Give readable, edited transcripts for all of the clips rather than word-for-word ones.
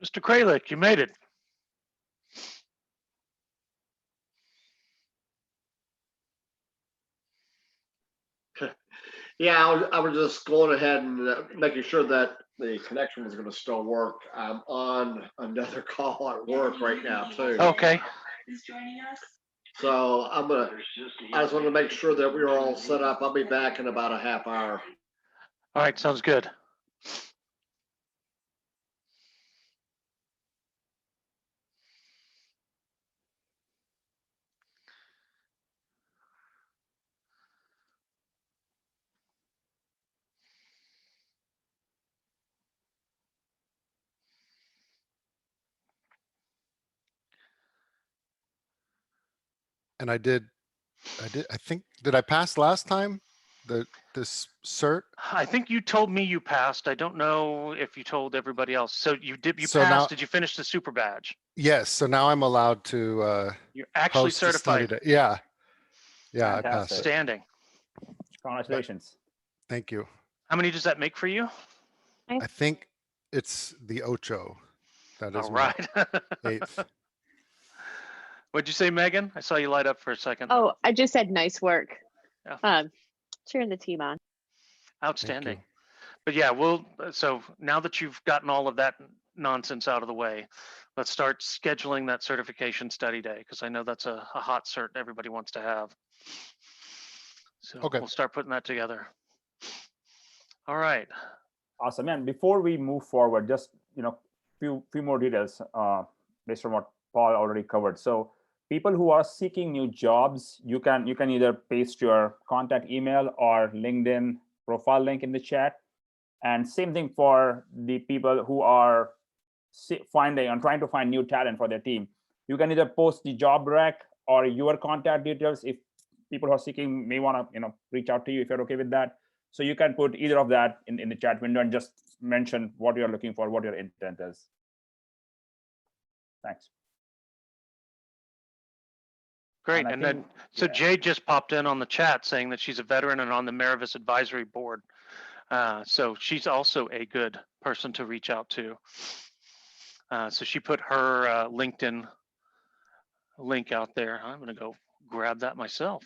Mr. Kralik, you made it. Yeah, I was just going ahead and making sure that the connection was going to still work. I'm on another call at work right now too. Okay. Is joining us. So I just wanted to make sure that we were all set up. I'll be back in about a half hour. All right, sounds good. And I think, did I pass last time? This cert? I think you told me you passed. I don't know if you told everybody else. So you So passed. now- Did you finish the super badge? Yes, so now I'm allowed to You're actually post the study certified. day. Yeah. Yeah, I passed Fantastic. it. Outstanding. Congratulations. Thank you. How many does that make for you? I think it's the Ocho. That is All my right. 8th. What'd you say, Megan? I saw you light up for a second. Oh, I just said nice work. Yeah. Cheering the team on. Outstanding. But yeah, so now that you've gotten all of that nonsense out of the way, let's start scheduling that certification study day, because I know that's a hot cert everybody wants to have. So Okay. we'll start putting that together. All right. Awesome. And before we move forward, just few more details based on what Paul already covered. So people who are seeking new jobs, you can either paste your contact email or LinkedIn profile link in the chat. And same thing for the people who are finding and trying to find new talent for their team. You can either post the job rec or your contact details if people who are seeking may want to reach out to you if you're okay with that. So you can put either of that in the chat window and just mention what you're looking for, what your intent is. Thanks. Great. I And then, think- so yeah. Jade just popped in on the chat saying that she's a veteran and on the Merivis advisory board. So she's also a good person to reach out to. So she put her LinkedIn link out there. I'm going to go grab that myself.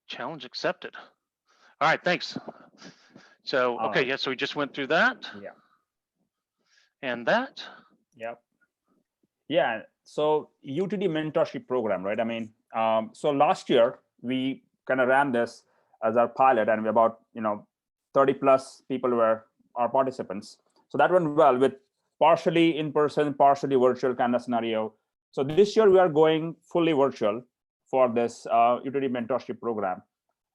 Challenge accepted. All right, thanks. So, All okay, right. yeah, so we just went through that. Yeah. And that. Yep. Yeah. So UTD Mentorship Program, right? I mean, so last year we kind of ran this as our pilot, and we about 30 plus people were our participants. So that went well with partially in person, partially virtual kind of scenario. So this year we are going fully virtual for this UTD Mentorship Program.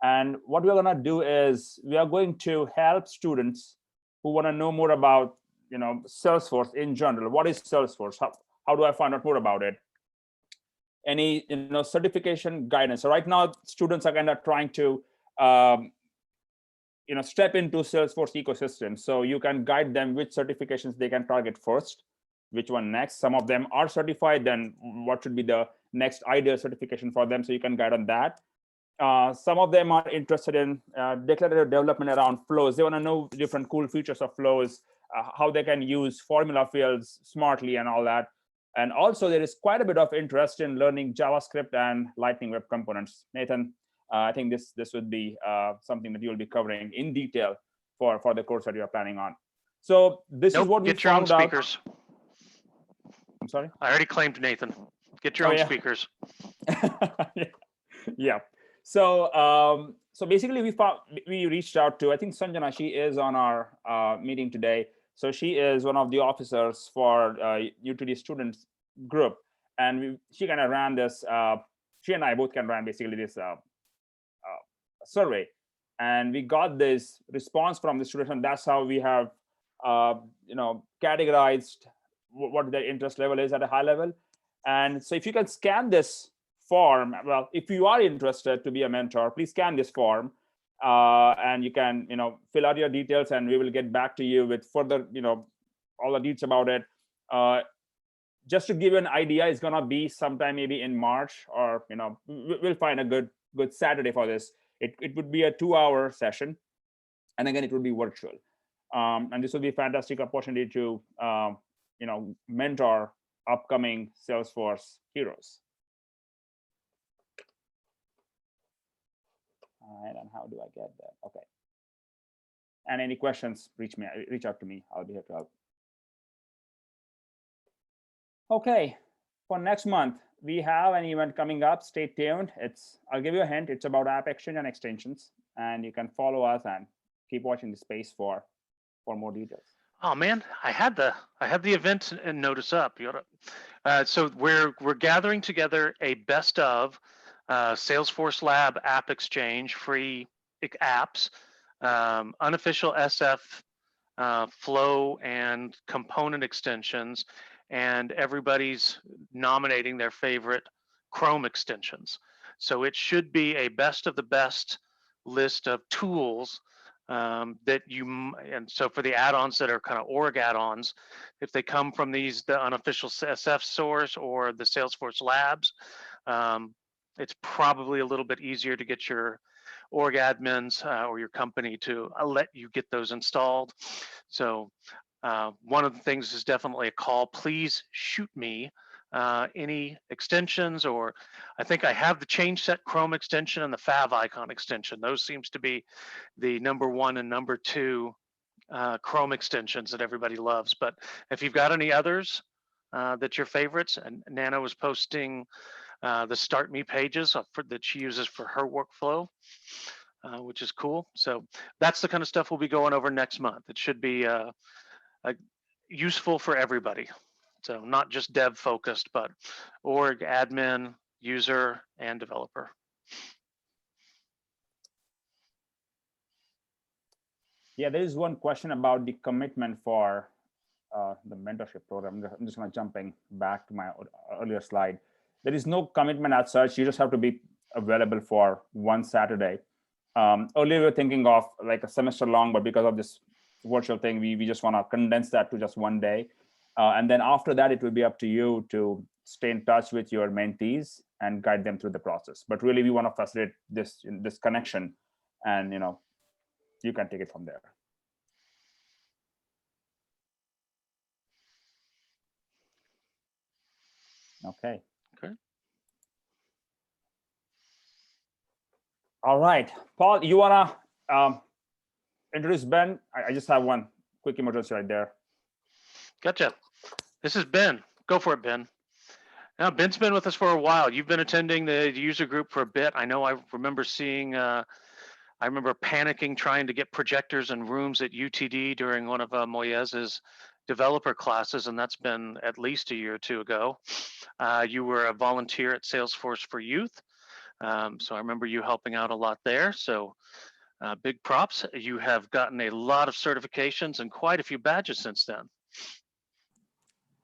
And what we're going to do is we are going to help students who want to know more about Salesforce in general. What is Salesforce? How do I find out more about it? Any certification guidance. So right now, students are kind of trying to step into Salesforce ecosystem. So you can guide them which certifications they can target first, which one next. Some of them are certified, then what should be the next ideal certification for them? So you can guide on that. Some of them are interested in declarative development around flows. They want to know different cool features of flows, how they can use formula fields smartly and all that. And also there is quite a bit of interest in learning JavaScript and Lightning Web Components. Nathan, I think this would be something that you'll be covering in detail for the course that you're planning on. So this is what we Get your own found out. speakers. I'm sorry? I already claimed Nathan. Get your own yeah. speakers. Yeah. So basically we reached out to, I think Sanjana, she is on our meeting today. So she is one of the officers for UTD students group, and she kind of ran this. She and I both can run basically this survey, and we got this response from the students, and that's how we have categorized what their interest level is at a high level. And so if you can scan this form, well, if you are interested to be a mentor, please scan this form. And you can fill out your details, and we will get back to you with further all the details about it. Just to give you an idea, it's gonna be sometime maybe in March, or we'll find a good Saturday for this. It would be a 2-hour session, and again it would be virtual. And this will be a fantastic opportunity to mentor upcoming Salesforce heroes. All right, and how do I get that? Okay. And any questions, reach out to me. I'll be here to help. Okay, for next month, we have an event coming up. Stay tuned. I'll give you a hint. It's about App Exchange and extensions, and you can follow us and keep watching the space for more details. Oh man, I had the event and notice up. So we're gathering together a best of Salesforce Lab App Exchange free apps, unofficial SF flow and component extensions, and everybody's nominating their favorite Chrome extensions. So it should be a best of the best list of tools that and so for the add-ons that are kind of org add-ons, if they come from the unofficial SF source or the Salesforce Labs, it's probably a little bit easier to get your org admins or your company to let you get those installed. So one of the things is definitely a call. Please shoot me any extensions, or I think I have the change set Chrome extension and the Fav icon extension. Those seems to be the #1 and #2 Chrome extensions that everybody loves. But if you've got any others that your favorites, and Nana was posting the Start Me pages that she uses for her workflow, which is cool. So that's the kind of stuff we'll be going over next month. It should be useful for everybody. So not just dev focused, but org, admin, user, and developer. Yeah, there is one question about the commitment for the mentorship program. I'm just going to jumping back to my earlier slide. There is no commitment as such. You just have to be available for one Saturday. Earlier we were thinking of like a semester long, but because of this virtual thing, we just want to condense that to just one day. And then after that, it will be up to you to stay in touch with your mentees and guide them through the process. But really, we want to facilitate this connection, and you can take it from there. Okay. Okay. All right, Paul, you wanna introduce Ben? I just have one quick emergency right there. Gotcha. This is Ben. Go for it, Ben. Now, Ben's been with us for a while. You've been attending the user group for a bit. I know I remember seeing, I remember panicking trying to get projectors and rooms at UTD during one of Moyez's developer classes, and that's been at least a year or two ago. You were a volunteer at Salesforce for Youth. So I remember you helping out a lot there. So big props. You have gotten a lot of certifications and quite a few badges since then.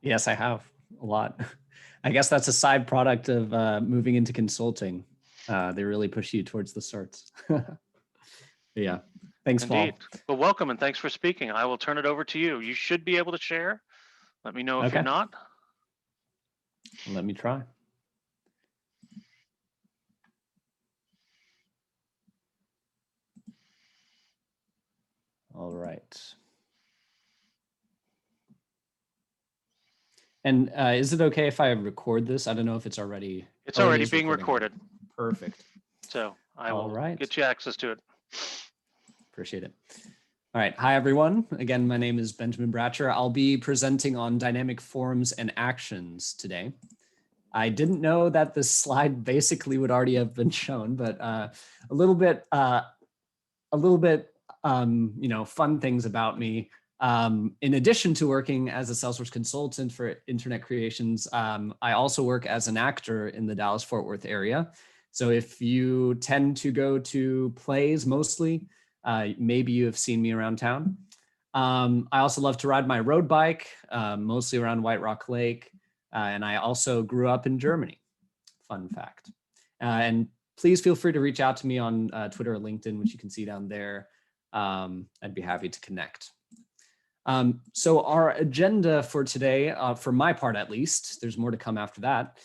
Yes, I have a lot. I guess that's a side product of moving into consulting. They really push you towards the certs. Yeah, thanks, Indeed. Paul. Well, welcome and thanks for speaking. I will turn it over to you. You should be able to share. Let me know if you're not. Let me try. All right. And is it okay if I record this? I don't know if it's already. It's already being recorded. Perfect. So I will get you access to it. Appreciate it. All right. Hi, everyone. Again, my name is Benjamin Bratcher. I'll be presenting on dynamic forms and actions today. I didn't know that this slide basically would already have been shown, but a little bit, fun things about me. In addition to working as a Salesforce consultant for internet creations, I also work as an actor in the Dallas-Fort Worth area. So if you tend to go to plays mostly, maybe you have seen me around town. I also love to ride my road bike, mostly around White Rock Lake. And I also grew up in Germany. Fun fact. And please feel free to reach out to me on Twitter or LinkedIn, which you can see down there. I'd be happy to connect. So our agenda for today, for my part at least, there's more to come after that,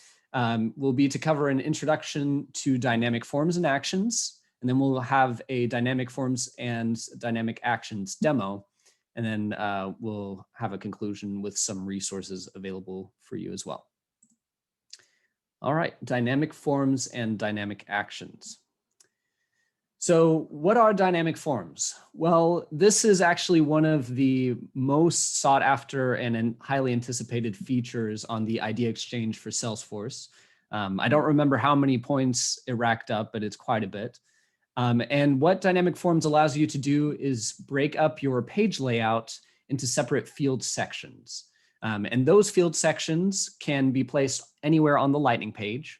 will be to cover an introduction to dynamic forms and actions, and then we'll have a dynamic forms and dynamic actions demo. And then we'll have a conclusion with some resources available for you as well. All right, dynamic forms and dynamic actions. So what are dynamic forms? Well, this is actually one of the most sought after and highly anticipated features on the idea exchange for Salesforce. I don't remember how many points it racked up, but it's quite a bit. And what dynamic forms allows you to do is break up your page layout into separate field sections. And those field sections can be placed anywhere on the Lightning page.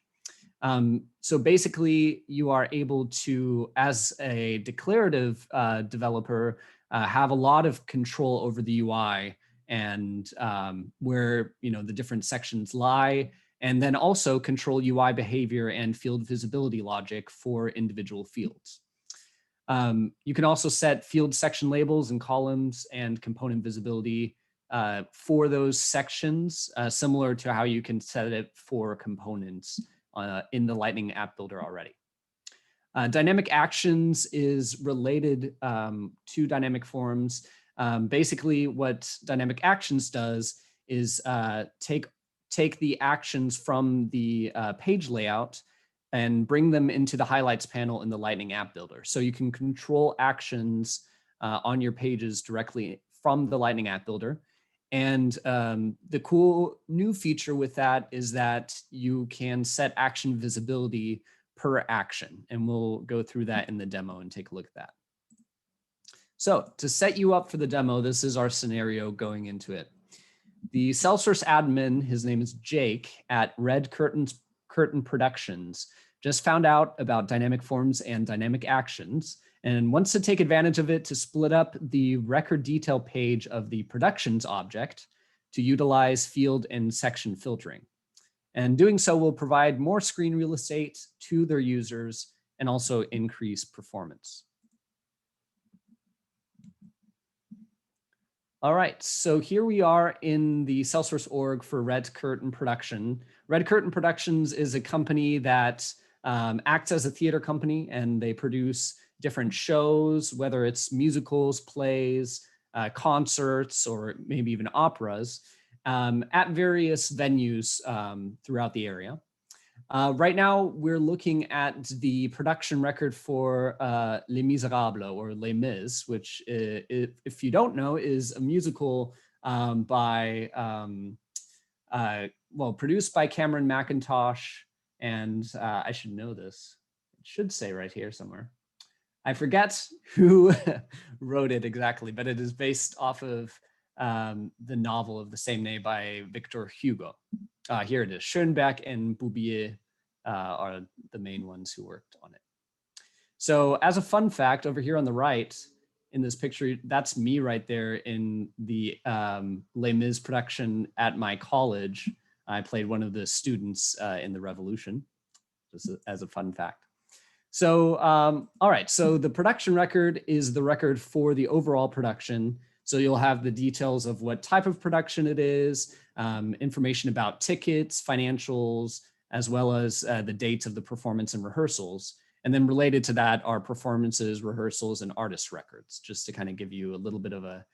So basically, you are able to, as a declarative developer, have a lot of control over the UI and where the different sections lie, and then also control UI behavior and field visibility logic for individual fields. You can also set field section labels and columns and component visibility for those sections, similar to how you can set it for components in the Lightning App Builder already. Dynamic actions is related to dynamic forms. Basically, what dynamic actions does is take the actions from the page layout and bring them into the highlights panel in the Lightning App Builder. So you can control actions on your pages directly from the Lightning App Builder. And the cool new feature with that is that you can set action visibility per action. And we'll go through that in the demo and take a look at that. So to set you up for the demo, this is our scenario going into it. The Salesforce admin, his name is Jake at Red Curtain Productions, just found out about dynamic forms and dynamic actions and wants to take advantage of it to split up the record detail page of the productions object to utilize field and section filtering. And doing so will provide more screen real estate to their users and also increase performance. All right, so here we are in the Salesforce org for Red Curtain Production. Red Curtain Productions is a company that acts as a theater company, and they produce different shows, whether it's musicals, plays, concerts, or maybe even operas, at various venues throughout the area. Right now, we're looking at the production record for Les Miserables, or Les Mis, which, if you don't know, is a musical produced by Cameron McIntosh, and I should know this. It should say right here somewhere. I forget who wrote it exactly, but it is based off of the novel of the same name by Victor Hugo. Here it is. Schoenbeck and Bouvier are the main ones who worked on it. So as a fun fact, over here on the right in this picture, that's me right there in the Les Mis production at my college. I played one of the students in the Revolution, just as a fun fact. So, all right, so the production record is the record for the overall production. So you'll have the details of what type of production it is, information about tickets, financials, as well as the dates of the performance and rehearsals. And then related to that are performances, rehearsals, and artist records, just to kind of give you a little bit of a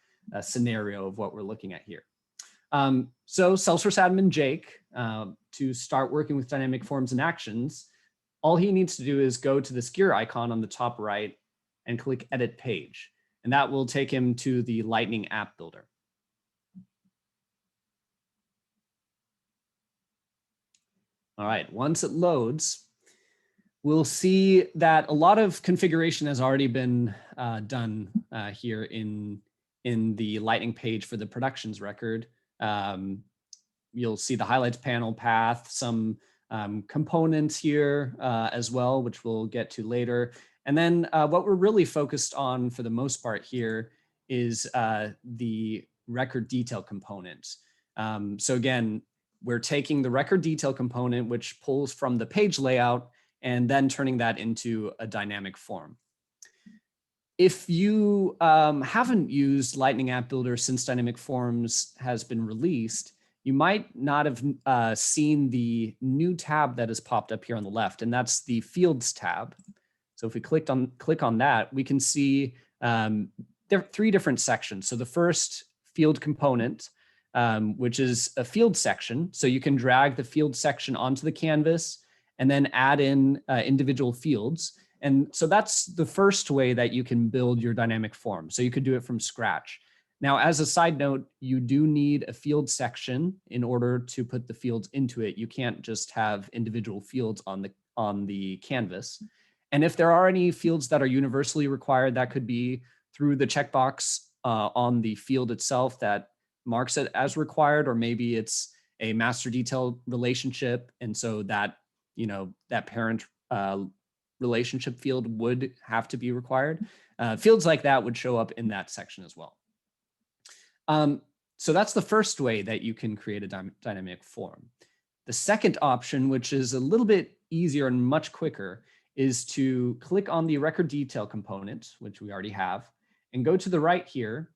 scenario of what we're looking at here. So Salesforce admin Jake, to start working with dynamic forms and actions, all he needs to do is go to this gear icon on the top right and click Edit Page. And that will take him to the Lightning App Builder. All right, once it loads, we'll see that a lot of configuration has already been done here in the Lightning page for the productions record. You'll see the highlights panel path, some components here as well, which we'll get to later. And then what we're really focused on for the most part here is the record detail component. So again, we're taking the record detail component, which pulls from the page layout, and then turning that into a dynamic form. If you haven't used Lightning App Builder since Dynamic Forms has been released, you might not have seen the new tab that has popped up here on the left, and that's the Fields tab. So if we click on that, we can see there are three different sections. So the first field component, which is a field section. So you can drag the field section onto the canvas and then add in individual fields. And so that's the first way that you can build your dynamic form. So you could do it from scratch. Now, as a side note, you do need a field section in order to put the fields into it. You can't just have individual fields on the canvas. And if there are any fields that are universally required, that could be through the checkbox on the field itself that marks it as required, or maybe it's a master detail relationship. And so that, that parent relationship field would have to be required. Fields like that would show up in that section as well. So that's the first way that you can create a dynamic form. The second option, which is a little bit easier and much quicker, is to click on the record detail component, which we already have, and go to the right here.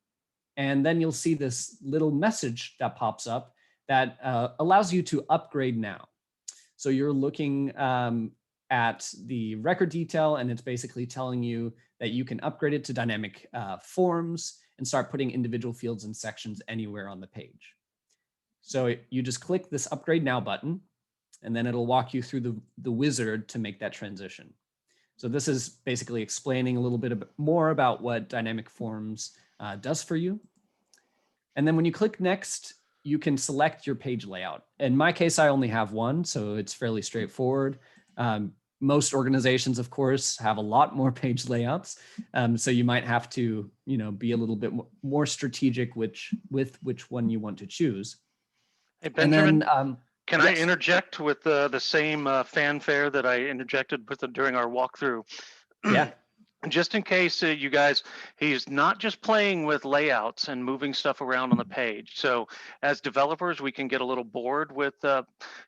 And then you'll see this little message that pops up that allows you to upgrade now. So you're looking at the record detail, and it's basically telling you that you can upgrade it to dynamic forms and start putting individual fields and sections anywhere on the page. So you just click this Upgrade Now button, and then it'll walk you through the wizard to make that transition. So this is basically explaining a little bit more about what dynamic forms does for you. And then when you click Next, you can select your page layout. In my case, I only have one, so it's fairly straightforward. Most organizations, of course, have a lot more page layouts. So you might have to, be a little bit more strategic with which one you want to choose. Hey, Benjamin, and then, can yes. I interject with the same fanfare that I interjected with during our walkthrough? Yeah. Just in case you guys, he's not just playing with layouts and moving stuff around on the page. So as developers, we can get a little bored with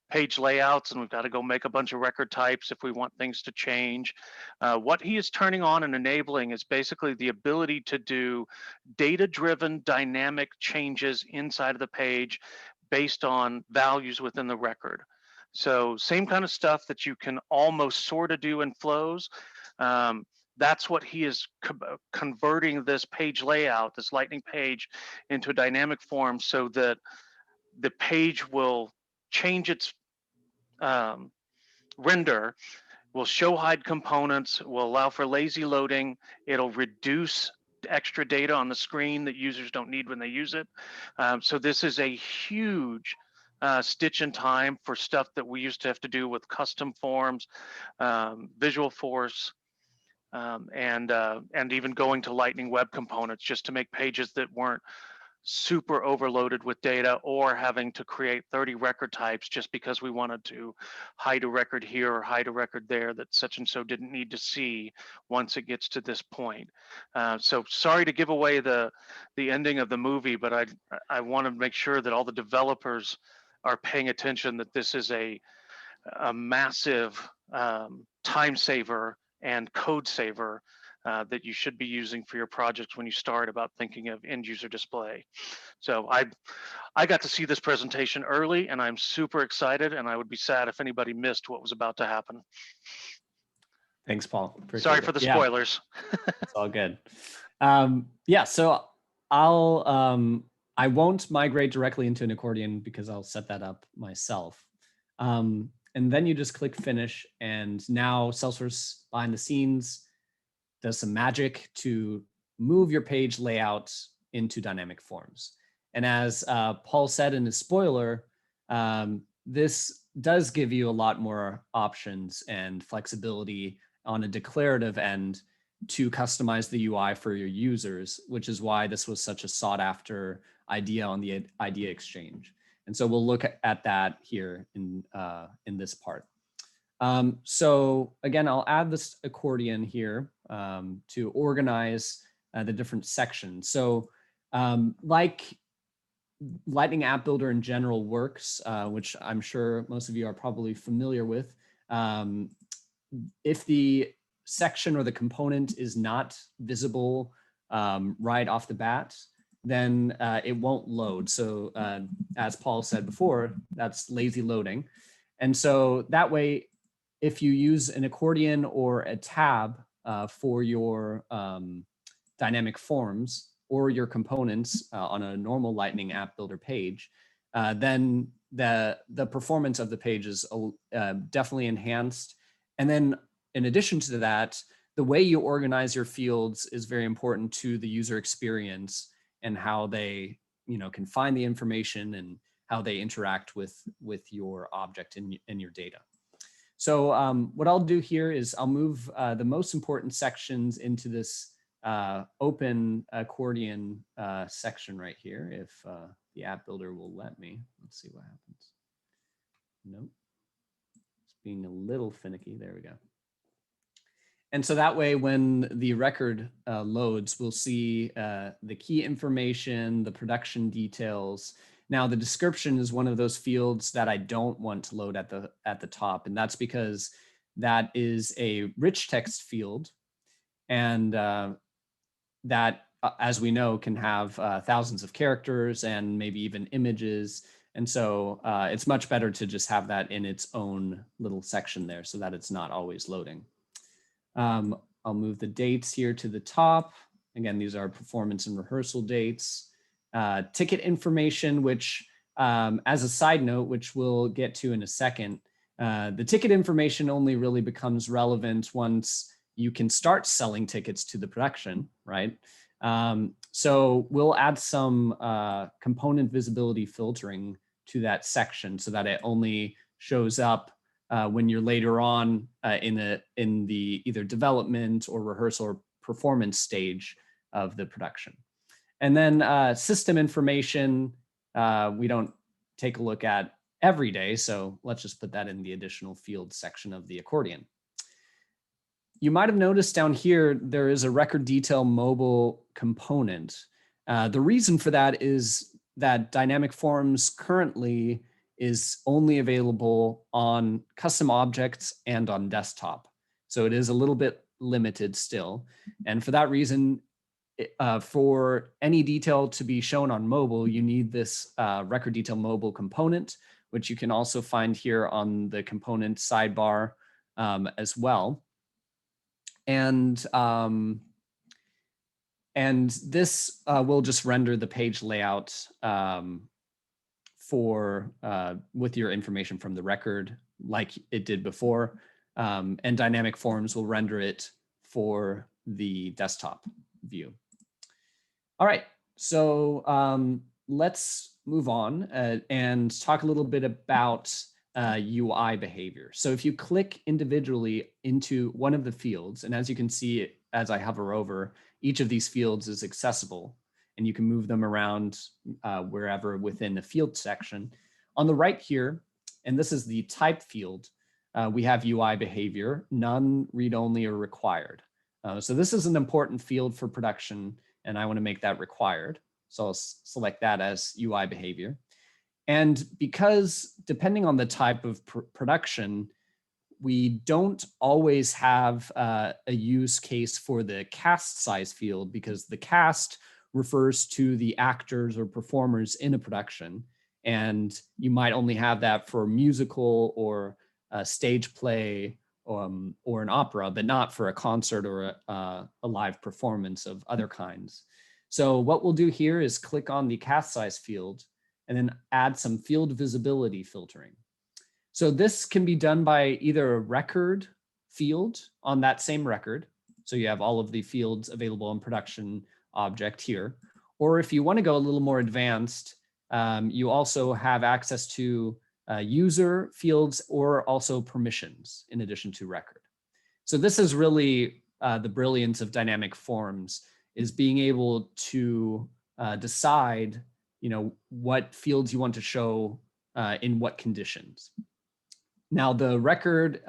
page layouts, and we've got to go make a bunch of record types if we want things to change. What he is turning on and enabling is basically the ability to do data-driven dynamic changes inside of the page based on values within the record. So same kind of stuff that you can almost sort of do in flows. That's what he is converting this page layout, this Lightning page, into a dynamic form so that the page will change its render, will show hide components, will allow for lazy loading. It'll reduce extra data on the screen that users don't need when they use it. So this is a huge stitch in time for stuff that we used to have to do with custom forms, Visual Force, and even going to Lightning Web Components just to make pages that weren't super overloaded with data, or having to create 30 record types just because we wanted to hide a record here or hide a record there that such and so didn't need to see once it gets to this point. So sorry to give away the ending of the movie, but I want to make sure that all the developers are paying attention that this is a massive time saver and code saver that you should be using for your projects when you start about thinking of end user display. So I got to see this presentation early, and I'm super excited, and I would be sad if anybody missed what was about to happen. Thanks, Paul. Appreciate Sorry it. for the Yeah, spoilers. it's all good. Yeah, so I won't migrate directly into an accordion because I'll set that up myself. And then you just click Finish, and now Salesforce behind the scenes does some magic to move your page layout into dynamic forms. And as Paul said in his spoiler, this does give you a lot more options and flexibility on a declarative end to customize the UI for your users, which is why this was such a sought after idea on the Idea Exchange. And so we'll look at that here in this part. So again, I'll add this accordion here to organize the different sections. So like Lightning App Builder in general works, which I'm sure most of you are probably familiar with, if the section or the component is not visible right off the bat, then it won't load. So as Paul said before, that's lazy loading. And so that way, if you use an accordion or a tab for your dynamic forms or your components on a normal Lightning app builder page, then the performance of the page is definitely enhanced. And then in addition to that, the way you organize your fields is very important to the user experience and how they, can find the information and how they interact with your object and your data. So what I'll do here is I'll move the most important sections into this open accordion section right here, if the app builder will let me. Let's see what happens. Nope. It's being a little finicky. There we go. And so that way, when the record loads, we'll see the key information, the production details. Now, the description is one of those fields that I don't want to load at the top, and that's because that is a rich text field, and that, as we know, can have thousands of characters and maybe even images. And so it's much better to just have that in its own little section there so that it's not always loading. I'll move the dates here to the top. Again, these are performance and rehearsal dates. Ticket information, which as a side note, which we'll get to in a second, the ticket information only really becomes relevant once you can start selling tickets to the production, right? So we'll add some component visibility filtering to that section so that it only shows up when you're later on in the either development or rehearsal or performance stage of the production. And then system information, we don't take a look at every day, so let's just put that in the additional field section of the accordion. You might have noticed down here, there is a record detail mobile component. The reason for that is that dynamic forms currently is only available on custom objects and on desktop. So it is a little bit limited still. And for that reason, for any detail to be shown on mobile, you need this record detail mobile component, which you can also find here on the component sidebar as well. And this will just render the page layout with your information from the record like it did before, and dynamic forms will render it for the desktop view. All right, so let's move on and talk a little bit about UI behavior. So if you click individually into one of the fields, and as you can see as I hover over, each of these fields is accessible, and you can move them around wherever within the field section. On the right here, and this is the type field, we have UI behavior, none, read-only, or required. So this is an important field for production, and I want to make that required. So I'll select that as UI behavior. And because depending on the type of production, we don't always have a use case for the cast size field, because the cast refers to the actors or performers in a production. And you might only have that for musical or a stage play or an opera, but not for a concert or a live performance of other kinds. So what we'll do here is click on the cast size field and then add some field visibility filtering. So this can be done by either a record field on that same record. So you have all of the fields available in production object here. Or if you want to go a little more advanced, you also have access to user fields or also permissions in addition to record. So this is really the brilliance of dynamic forms, is being able to decide, what fields you want to show in what conditions. Now the record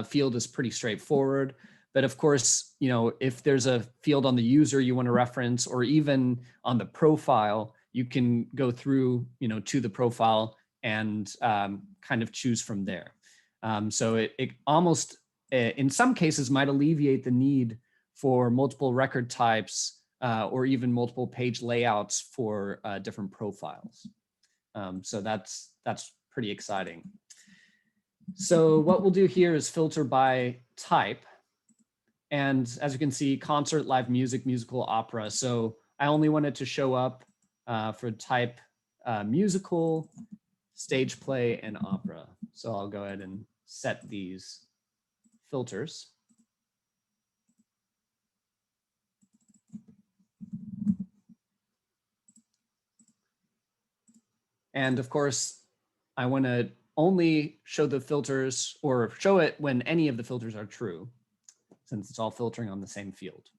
field is pretty straightforward, but of course, if there's a field on the user you want to reference, or even on the profile, you can go through, to the profile and kind of choose from there. So it almost, in some cases, might alleviate the need for multiple record types or even multiple page layouts for different profiles. So that's pretty exciting. So what we'll do here is filter by type. And as you can see, concert, live music, musical, opera. So I only want it to show up for type musical, stage play, and opera. So I'll go ahead and set these filters. And of course, I want to only show the filters or show it when any of the filters are true, since it's all filtering on the same field.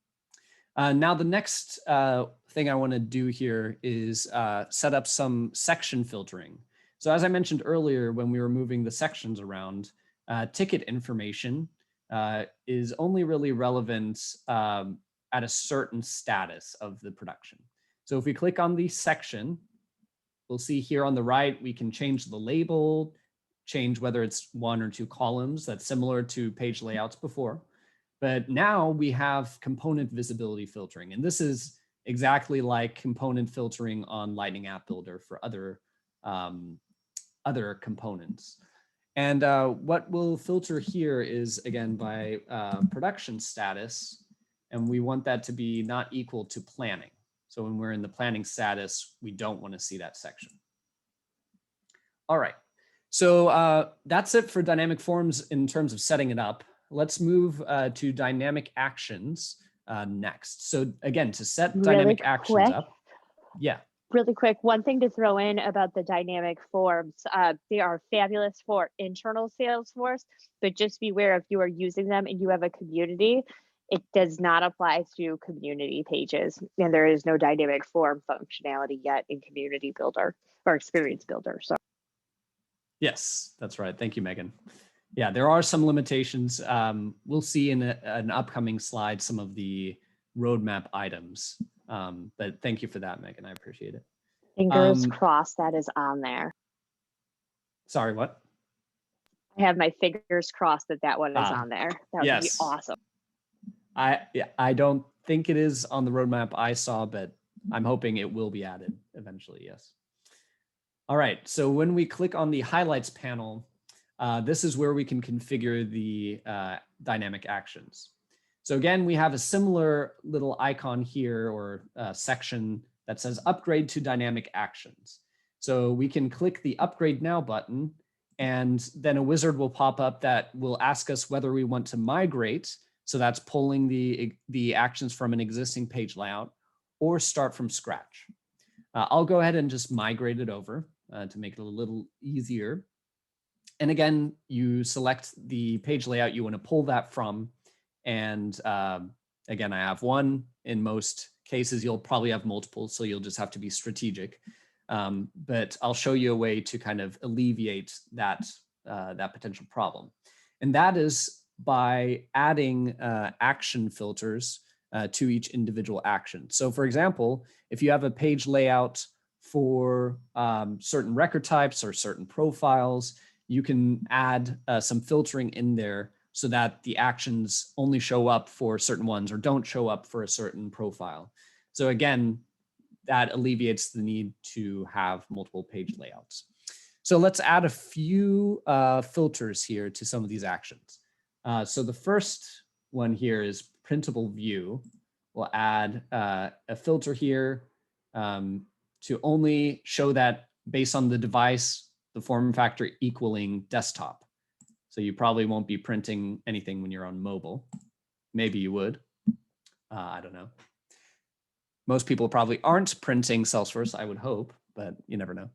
Now, the next thing I want to do here is set up some section filtering. So as I mentioned earlier, when we were moving the sections around, ticket information is only really relevant at a certain status of the production. So if we click on the section, we'll see here on the right, we can change the label, change whether it's 1 or 2 columns. That's similar to page layouts before. But now we have component visibility filtering. And this is exactly like component filtering on Lightning App Builder for other components. And what we'll filter here is, again, by production status. And we want that to be not equal to planning. So when we're in the planning status, we don't want to see that section. All right. So that's it for dynamic forms in terms of setting it up. Let's move to dynamic actions next. So again, to set dynamic actions up. Yeah. Really quick, one thing to throw in about the dynamic forms, they are fabulous for internal Salesforce, but just beware if you are using them and you have a community, it does not apply to community pages. And there is no dynamic form functionality yet in Community Builder or Experience Builder. So. Yes, that's right. Thank you, Megan. Yeah, there are some limitations. We'll see in an upcoming slide some of the roadmap items. But thank you for that, Megan. I appreciate it. Fingers crossed that is on there. Sorry, what? I have my fingers crossed that that one is on there. That would be awesome. I don't think it is on the roadmap I saw, but I'm hoping it will be added eventually, yes. All right, so when we click on the highlights panel, this is where we can configure the dynamic actions. So again, we have a similar little icon here or section that says upgrade to dynamic actions. So we can click the upgrade now button, and then a wizard will pop up that will ask us whether we want to migrate. So that's pulling the actions from an existing page layout, or start from scratch. I'll go ahead and just migrate it over to make it a little easier. And again, you select the page layout you want to pull that from. And again, I have one. In most cases, you'll probably have multiple, so you'll just have to be strategic. But I'll show you a way to kind of alleviate that, that potential problem. And that is by adding action filters to each individual action. So for example, if you have a page layout for certain record types or certain profiles, you can add some filtering in there so that the actions only show up for certain ones or don't show up for a certain profile. So again, that alleviates the need to have multiple page layouts. So let's add a few filters here to some of these actions. So the first one here is printable view. We'll add a filter here to only show that based on the device, the form factor equaling desktop. So you probably won't be printing anything when you're on mobile. Maybe you would. I don't know. Most people probably aren't printing Salesforce, I would hope, but you never know.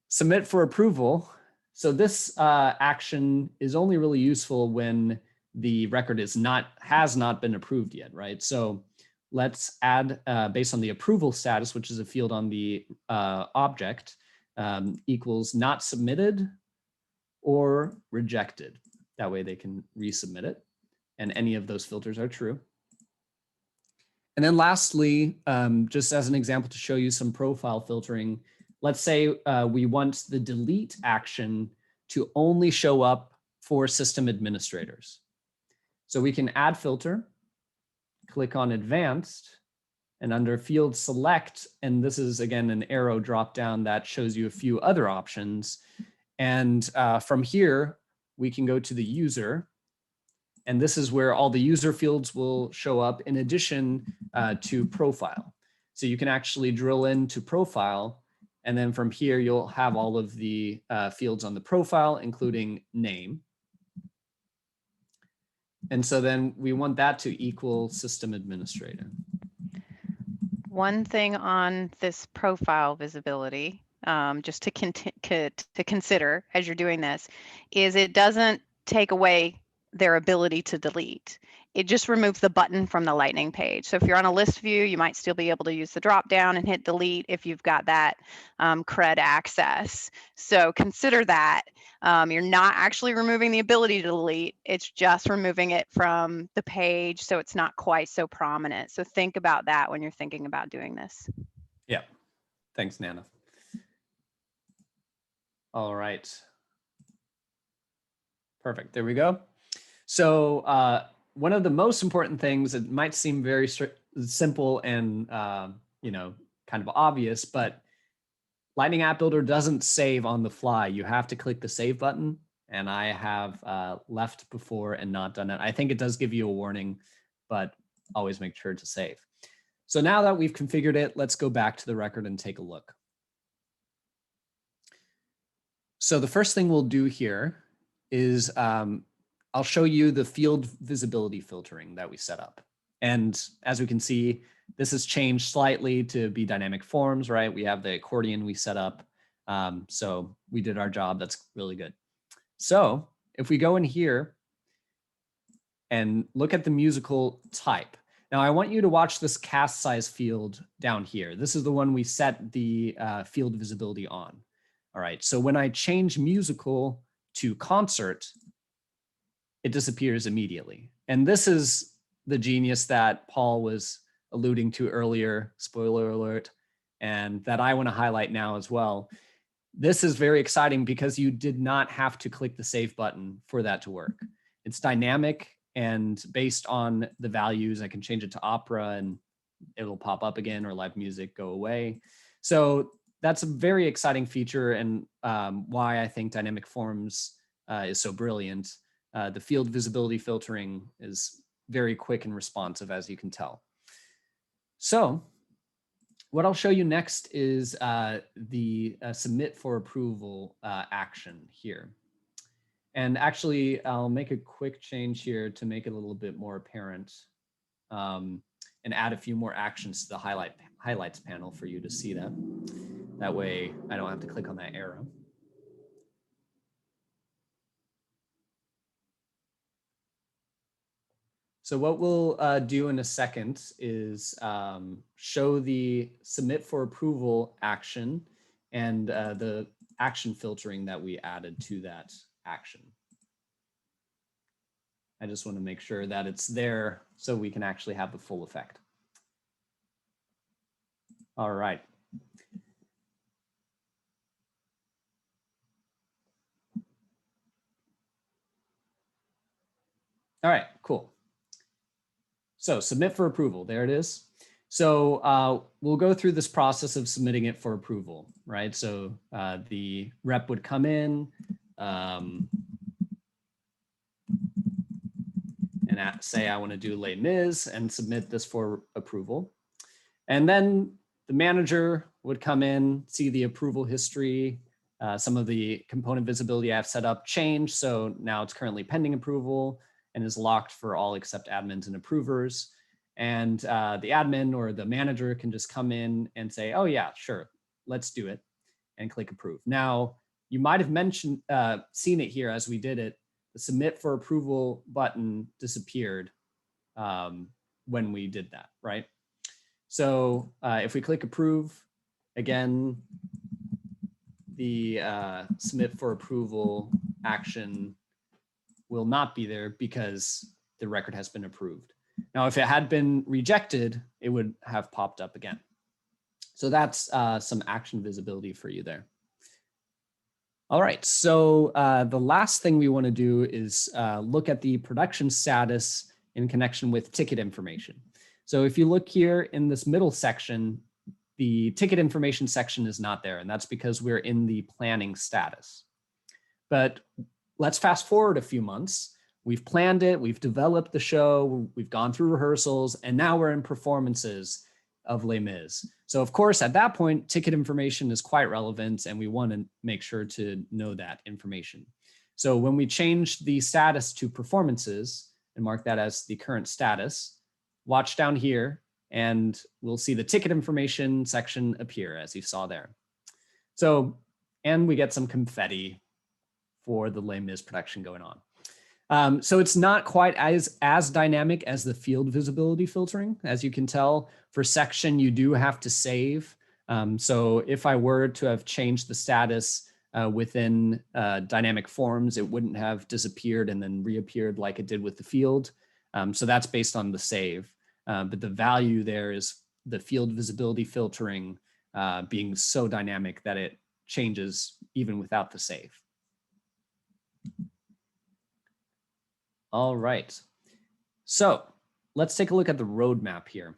Submit for approval. So this action is only really useful when the record has not been approved yet, right? So let's add, based on the approval status, which is a field on the object, equals not submitted or rejected. That way they can resubmit it, and any of those filters are true. And then lastly, just as an example to show you some profile filtering, let's say we want the delete action to only show up for system administrators. So we can add filter, click on advanced, and under field select, and this is again an arrow drop down that shows you a few other options. And from here, we can go to the user And this is where all the user fields will show up in addition to profile. So you can actually drill into profile, and then from here, you'll have all of the fields on the profile, including name. And so then we want that to equal system administrator. One thing on this profile visibility, just to consider as you're doing this, is it doesn't take away their ability to delete. It just removes the button from the Lightning page. So if you're on a list view, you might still be able to use the drop down and hit delete if you've got that CRUD access. So consider that. You're not actually removing the ability to delete. It's just removing it from the page, so it's not quite so prominent. So think about that when you're thinking about doing this. Yeah, thanks, Nana. All right. Perfect, there we go. So one of the most important things, it might seem very simple and you know, kind of obvious, but Lightning App Builder doesn't save on the fly. You have to click the save button, and I have left before and not done it. I think it does give you a warning, but always make sure to save. So now that we've configured it, let's go back to the record and take a look. So the first thing we'll do here is I'll show you the field visibility filtering that we set up. And as we can see, this has changed slightly to be dynamic forms, right? We have the accordion we set up. So we did our job. That's really good. So if we go in here and look at the musical type. Now I want you to watch this cast size field down here. This is the one we set the field visibility on. All right, so when I change musical to concert, it disappears immediately. And this is the genius that Paul was alluding to earlier, spoiler alert, and that I want to highlight now as well. This is very exciting because you did not have to click the save button for that to work. It's dynamic, and based on the values, I can change it to opera and it'll pop up again, or live music go away. So that's a very exciting feature, and why I think dynamic forms is so brilliant. The field visibility filtering is very quick and responsive, as you can tell. So what I'll show you next is the submit for approval action here. And actually, I'll make a quick change here to make it a little bit more apparent, and add a few more actions to the highlights panel for you to see that. That way I don't have to click on that arrow. So what we'll do in a second is show the submit for approval action and the action filtering that we added to that action. I just want to make sure that it's there so we can actually have the full effect. All right. All right, cool. So submit for approval, there it is. So we'll go through this process of submitting it for approval, right? So the rep would come in and say, I want to do Les Mis and submit this for approval. And then the manager would come in, see the approval history, some of the component visibility I've set up changed. So now it's currently pending approval and is locked for all except admins and approvers. And the admin or the manager can just come in and say, oh yeah, sure, let's do it, and click approve. Now, you might have seen it here as we did it. The submit for approval button disappeared when we did that, right? So if we click approve, again, the submit for approval action will not be there because the record has been approved. Now, if it had been rejected, it would have popped up again. So that's some action visibility for you there. All right, so the last thing we want to do is look at the production status in connection with ticket information. So if you look here in this middle section, the ticket information section is not there, and that's because we're in the planning status. But let's fast forward a few months. we've planned it, we've developed the show, we've gone through rehearsals, and now we're in performances of Les Mis. So of course, at that point, ticket information is quite relevant, and we want to make sure to know that information. So when we change the status to performances and mark that as the current status, watch down here, and we'll see the ticket information section appear, as you saw there. So, and we get some confetti for the Les Mis production going on. So it's not quite as dynamic as the field visibility filtering. As you can tell, for section, you do have to save. So if I were to have changed the status within dynamic forms, it wouldn't have disappeared and then reappeared like it did with the field. So that's based on the save. But the value there is the field visibility filtering being so dynamic that it changes even without the save. All right, so let's take a look at the roadmap here.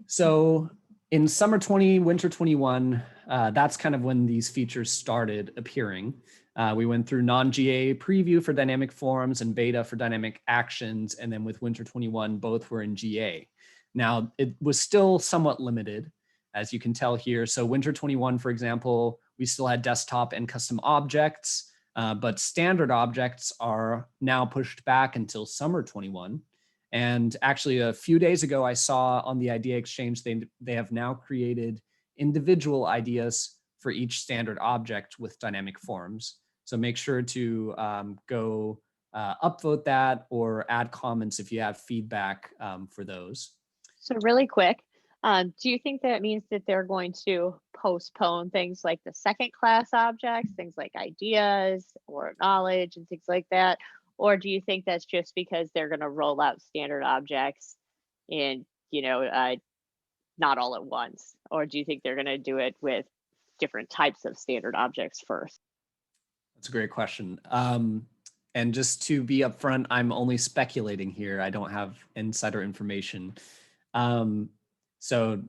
So in summer 20, winter 21, that's kind of when these features started appearing. We went through non-GA preview for dynamic forms and beta for dynamic actions. And then with winter 21, both were in GA. Now, it was still somewhat limited, as you can tell here. So winter 21, for example, we still had desktop and custom objects. But standard objects are now pushed back until summer 21. And actually a few days ago, I saw on the Idea Exchange, they have now created individual ideas for each standard object with dynamic forms. So make sure to go upvote that or add comments if you have feedback for those. So really quick, do you think that means that they're going to postpone things like the second class objects, things like ideas or knowledge and things like that? Or do you think that's just because they're going to roll out standard objects in, not all at once? Or do you think they're going to do it with different types of standard objects first? That's a great question. And just to be upfront, I'm only speculating here. I don't have insider information. So,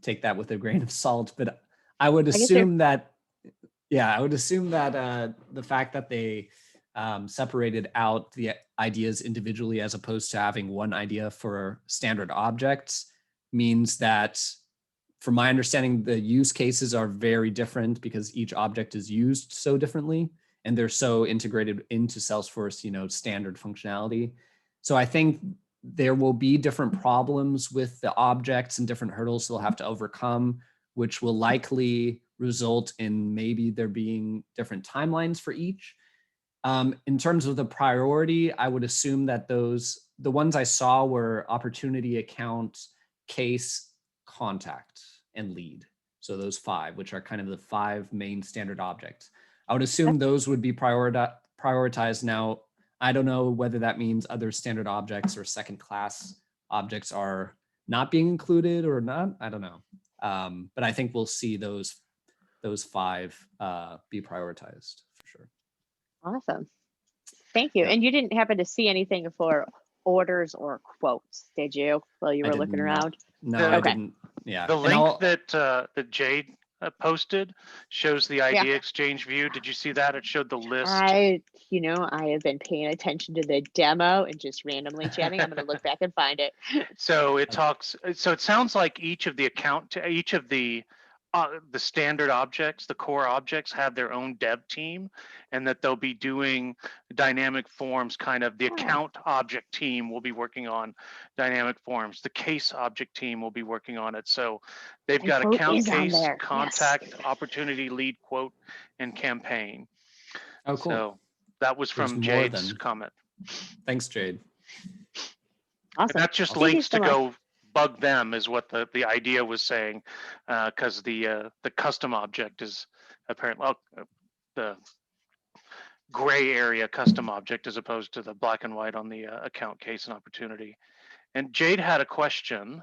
take that with a grain of salt, but I would assume that, the fact that they separated out the ideas individually as opposed to having one idea for standard objects means that, from my understanding, the use cases are very different because each object is used so differently and they're so integrated into Salesforce, standard functionality. So I think there will be different problems with the objects and different hurdles they'll have to overcome, which will likely result in maybe there being different timelines for each. In terms of the priority, I would assume that the ones I saw were opportunity, account, case, contact, and lead. So those 5, which are kind of the 5 main standard objects. I would assume those would be prioritized. Now, I don't know whether that means other standard objects or second class objects are not being included or not. I don't know. But I think we'll see those 5 be prioritized for sure. Awesome. Thank you. Yeah. And you didn't happen to see anything for orders or quotes, did you, while you were looking around? No, Yeah. I Okay. didn't. Yeah. The And link that Jade posted shows the Idea Exchange view. Did you see that? It showed the list. I have been paying attention to the demo and just randomly chatting. I'm going to look back and find it. So it sounds like each of the the standard objects, the core objects, have their own dev team, and that they'll be doing dynamic forms. Kind of the account object team will be working on dynamic forms. The case object team will be working on it. So they've And got quote account, is on case, there. contact, Yes. opportunity, lead, quote, and campaign. Oh, cool. So that was There's from more Jade's than- comment. Thanks, Jade. Awesome. And that's just Thank you links so to much. go bug them, is what the idea was saying, because the custom object is apparently the gray area custom object as opposed to the black and white on the account, case, and opportunity. And Jade had a question.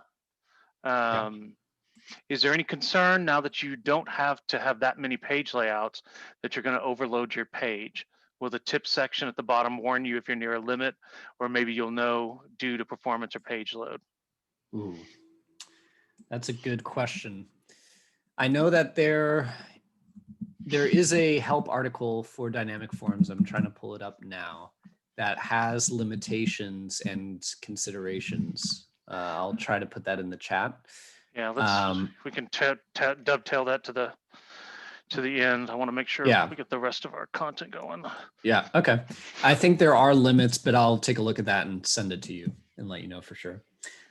Is there any concern now that you don't have to have that many page layouts that you're going to overload your page? Will the tip section at the bottom warn you if you're near a limit, or maybe you'll know due to performance or page load? Ooh, that's a good question. I know that there is a help article for dynamic forms. I'm trying to pull it up now. that has limitations and considerations. I'll try to put that in the chat. Yeah, let's we can dovetail that to the end. I want to make sure Yeah. we get the rest of our content going. Yeah. Okay. I think there are limits, but I'll take a look at that and send it to you and let you know for sure.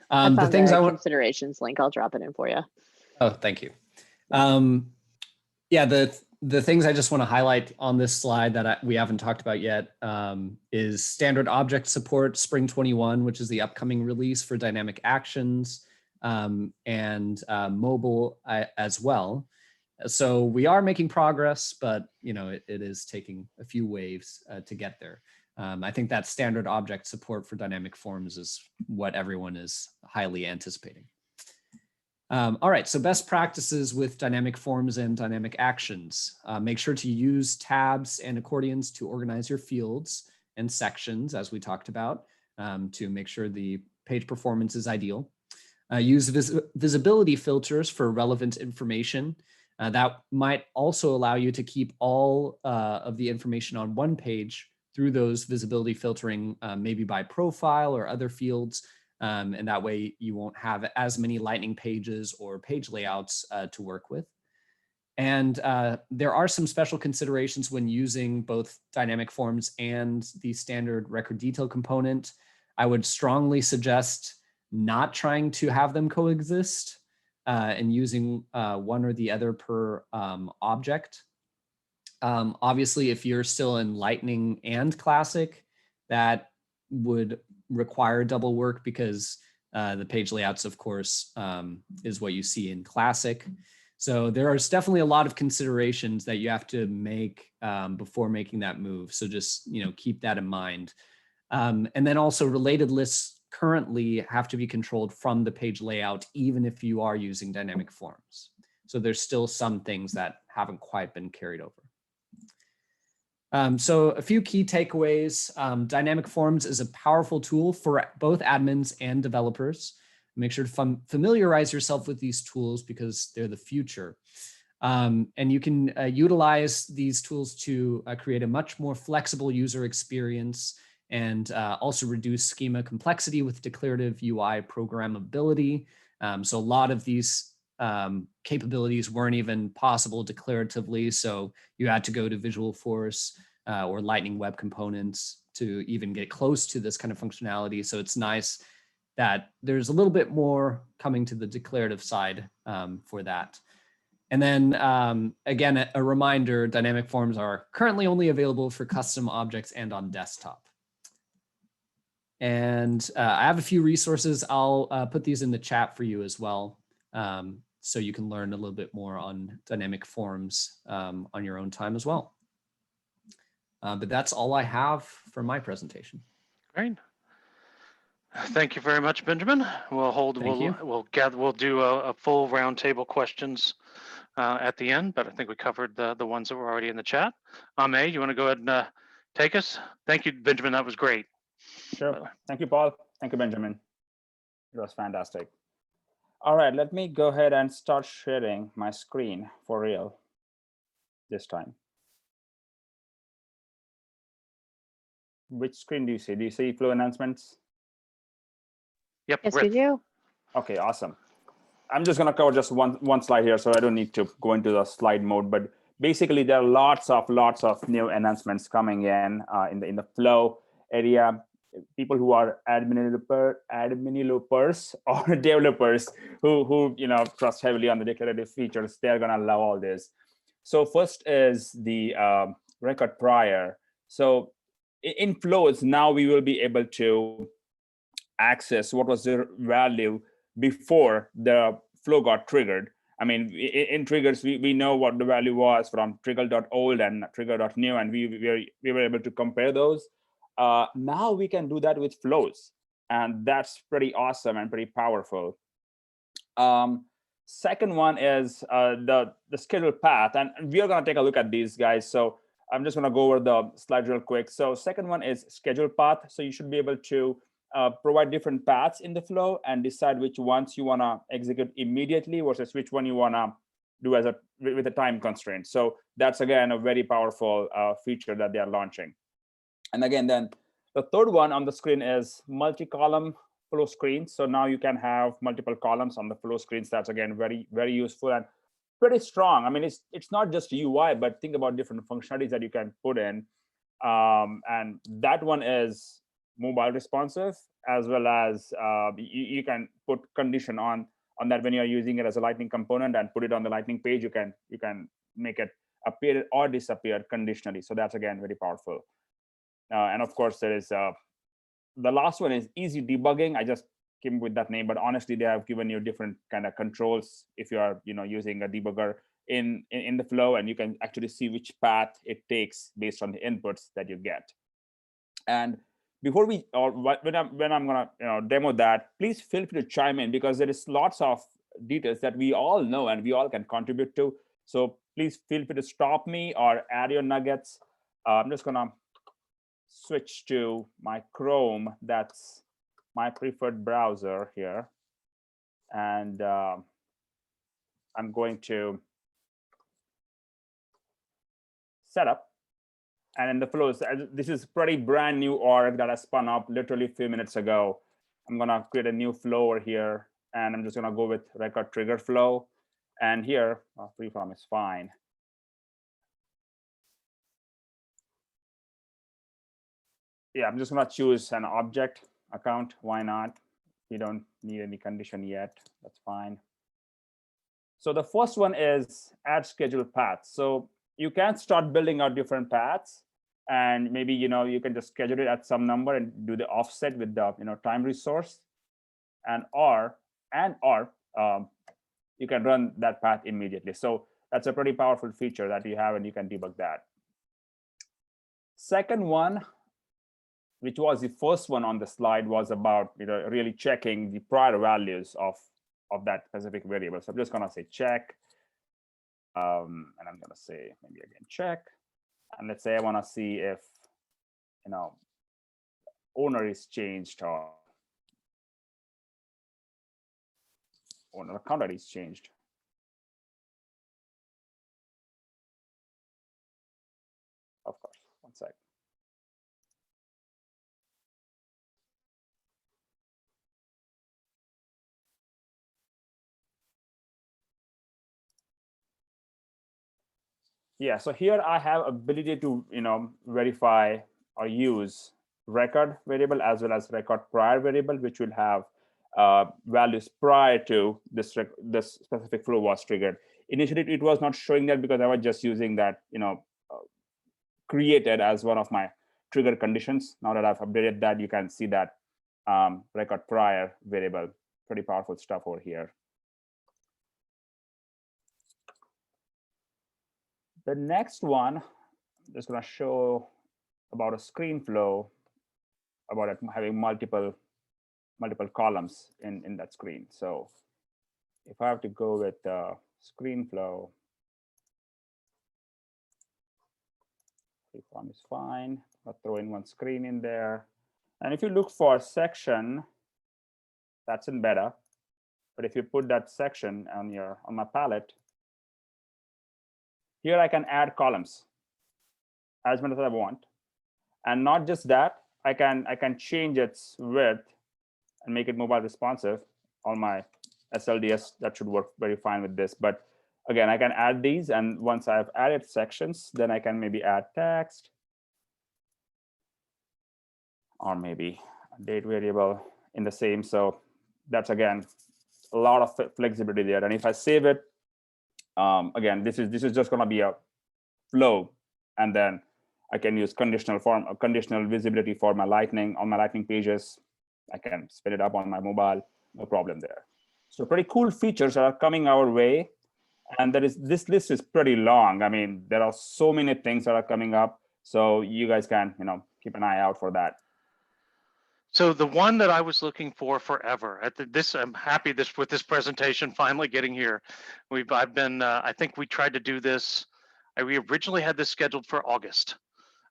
I The found things the I want. considerations link. I'll drop it in for you. Oh, thank you. Yeah, the things I just want to highlight on this slide that we haven't talked about yet is standard object support Spring 21, which is the upcoming release for dynamic actions, and mobile as well. So we are making progress, but it is taking a few waves to get there. I think that standard object support for dynamic forms is what everyone is highly anticipating. All right, so best practices with dynamic forms and dynamic actions. Make sure to use tabs and accordions to organize your fields and sections, as we talked about, to make sure the page performance is ideal. Use visibility filters for relevant information. That might also allow you to keep all of the information on one page through those visibility filtering, maybe by profile or other fields. And that way you won't have as many lightning pages or page layouts to work with. And there are some special considerations when using both dynamic forms and the standard record detail component. I would strongly suggest not trying to have them coexist and using one or the other per object. Obviously, if you're still in Lightning and Classic, that would require double work because the page layouts, of course, is what you see in Classic. So there is definitely a lot of considerations that you have to make before making that move. So just keep that in mind. And then also related lists currently have to be controlled from the page layout, even if you are using dynamic forms. So there's still some things that haven't quite been carried over. So a few key takeaways. Dynamic forms is a powerful tool for both admins and developers. Make sure to familiarize yourself with these tools because they're the future. And you can utilize these tools to create a much more flexible user experience and also reduce schema complexity with declarative UI programmability. So a lot of these capabilities weren't even possible declaratively. So you had to go to Visualforce or Lightning Web Components to even get close to this kind of functionality. So it's nice that there's a little bit more coming to the declarative side for that. And then again, a reminder, dynamic forms are currently only available for custom objects and on desktop. And I have a few resources. I'll put these in the chat for you as well. So you can learn a little bit more on dynamic forms on your own time as well. But that's all I have for my presentation. Great. Thank you very much, Benjamin. We'll do a full roundtable questions at the end, but I think we covered the ones that were already in the chat. Ame, you want to go ahead and take us? Thank you, Benjamin. That was great. Sure. Thank you, Paul. Thank you, Benjamin. It was fantastic. All right, let me go ahead and start sharing my screen for real this time. Which screen do you see? Do you see flow announcements? Yep. Yes, we do. Okay, awesome. I'm just going to cover just one slide here, so I don't need to go into the slide mode. But basically, there are lots of new enhancements coming in the flow area. People who are admin developers or developers who trust heavily on the declarative features, they're gonna love all this. So first is the record prior. So in flows now we will be able to access what was the value before the flow got triggered. I mean, in triggers we know what the value was from trigger.old and trigger.new, and we were able to compare those. Now we can do that with flows, and that's pretty awesome and pretty powerful. Second one is the scheduled path, and we are going to take a look at these guys. So I'm just going to go over the slide real quick. So second one is scheduled path. So you should be able to provide different paths in the flow and decide which ones you want to execute immediately versus which one you want to do with a time constraint. So that's again a very powerful feature that they are launching. And again, then The third one on the screen is multi-column flow screens. So now you can have multiple columns on the flow screens. That's again very, very useful and pretty strong. I mean, it's not just UI, but think about different functionalities that you can put in. And that one is mobile responsive, as well as you can put condition on that when you're using it as a Lightning component and put it on the Lightning page. You can make it appear or disappear conditionally. So that's again very powerful. And of course, there is the last one is easy debugging. I just came with that name, but honestly, they have given you different kind of controls if you are using a debugger in the flow, and you can actually see which path it takes based on the inputs that you get. And before we when I'm gonna demo that, please feel free to chime in, because there is lots of details that we all know and we all can contribute to. So please feel free to stop me or add your nuggets. I'm just gonna switch to my Chrome. That's my preferred browser here. And I'm going to set up. And in the flows, this is pretty brand new org that I spun up literally a few minutes ago. I'm gonna create a new flow over here, and I'm just gonna go with record trigger flow. And here, freeform is fine. Yeah, I'm just gonna choose an object account. Why not? You don't need any condition yet. That's fine. So the first one is add schedule paths. So you can start building out different paths, and maybe you can just schedule it at some number and do the offset with the time resource, and or you can run that path immediately. So that's a pretty powerful feature that you have, and you can debug that. Second one, which was the first one on the slide, was about really checking the prior values of that specific variable. So I'm just gonna say check, and I'm gonna say maybe again check, and let's say I want to see if owner is changed or owner account ID is changed. Of course, one sec. Yeah, so here I have ability to verify or use record variable as well as record prior variable, which will have values prior to this specific flow was triggered. Initially, it was not showing that because I was just using that created as one of my trigger conditions. Now that I've updated that, you can see that record prior variable. Pretty powerful stuff over here. The next one, I'm just going to show about a screen flow, about it having multiple columns in that screen. So if I have to go with screen flow, freeform is fine. I'll throw in one screen in there. And if you look for a section, that's in beta. But if you put that section on my palette, here I can add columns as many as I want. And not just that, I can change its width and make it mobile responsive on my SLDS. That should work very fine with this. But again, I can add these, and once I've added sections, then I can maybe add text or maybe a date variable in the same. So that's again a lot of flexibility there. And if I save it, again, this is just going to be a flow, and then I can use conditional visibility for my Lightning on my Lightning pages. I can spin it up on my mobile, no problem there. So pretty cool features that are coming our way, and this list is pretty long. I mean, there are so many things that are coming up, so you guys can keep an eye out for that. So the one that I was looking for forever I'm happy with this presentation finally getting here. I think we tried to do this. We originally had this scheduled for August.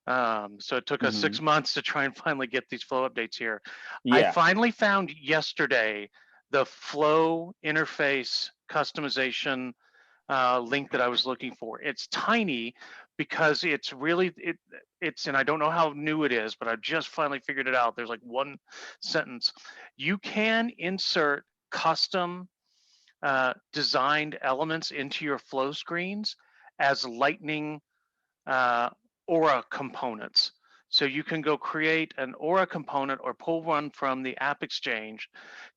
So it took us 6 months to try and finally get these flow updates here. Yeah. I finally found yesterday the flow interface customization link that I was looking for. It's tiny because it's really, it's, and I don't know how new it is, but I just finally figured it out. There's like one sentence. You can insert custom designed elements into your flow screens as lightning Aura components. So you can go create an Aura component or pull one from the App Exchange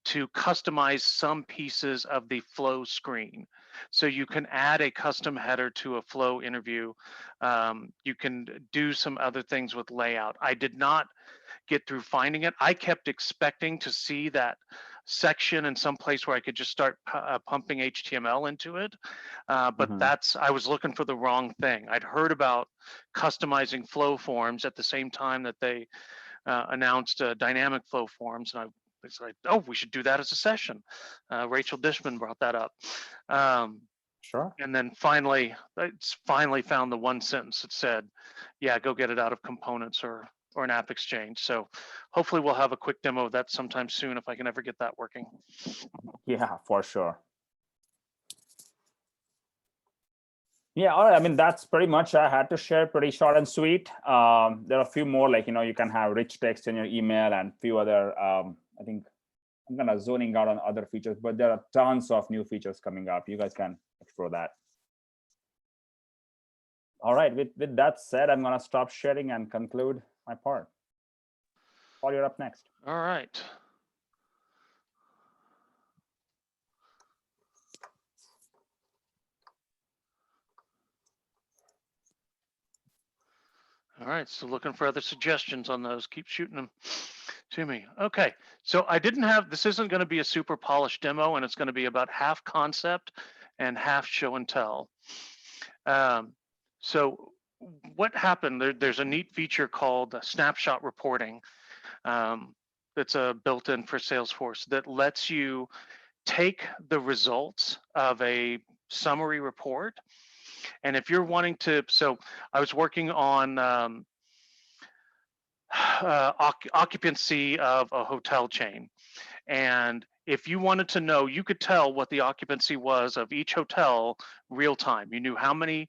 to customize some pieces of the flow screen. So you can add a custom header to a flow interview. You can do some other things with layout. I did not get through finding it. I kept expecting to see that section in some place where I could just start pumping HTML into it. But I was looking for the wrong thing. I'd heard about customizing flow forms at the same time that they announced dynamic flow forms. And I was like, oh, we should do that as a session. Rachel Dishman brought that up. Sure. And then finally, it's finally found the one sentence that said, yeah, go get it out of components or an App Exchange. So hopefully we'll have a quick demo of that sometime soon if I can ever get that working. Yeah, for sure. Yeah, all right. I mean, that's pretty much I had to share, pretty short and sweet. There are a few more, like, you can have rich text in your email and a few other, I think I'm kind of zoning out on other features, but there are tons of new features coming up. You guys can explore that. All right, with that said, I'm going to stop sharing and conclude my part. Paul, you're up next. All right. All right, so looking for other suggestions on those. Keep shooting them to me. Okay, so I didn't have, this isn't going to be a super polished demo, and it's going to be about half concept and half show and tell. So what happened, there's a neat feature called snapshot reporting that's built in for Salesforce that lets you take the results of a summary report. And if you're wanting to, so I was working on occupancy of a hotel chain. And if you wanted to know, you could tell what the occupancy was of each hotel real time. You knew how many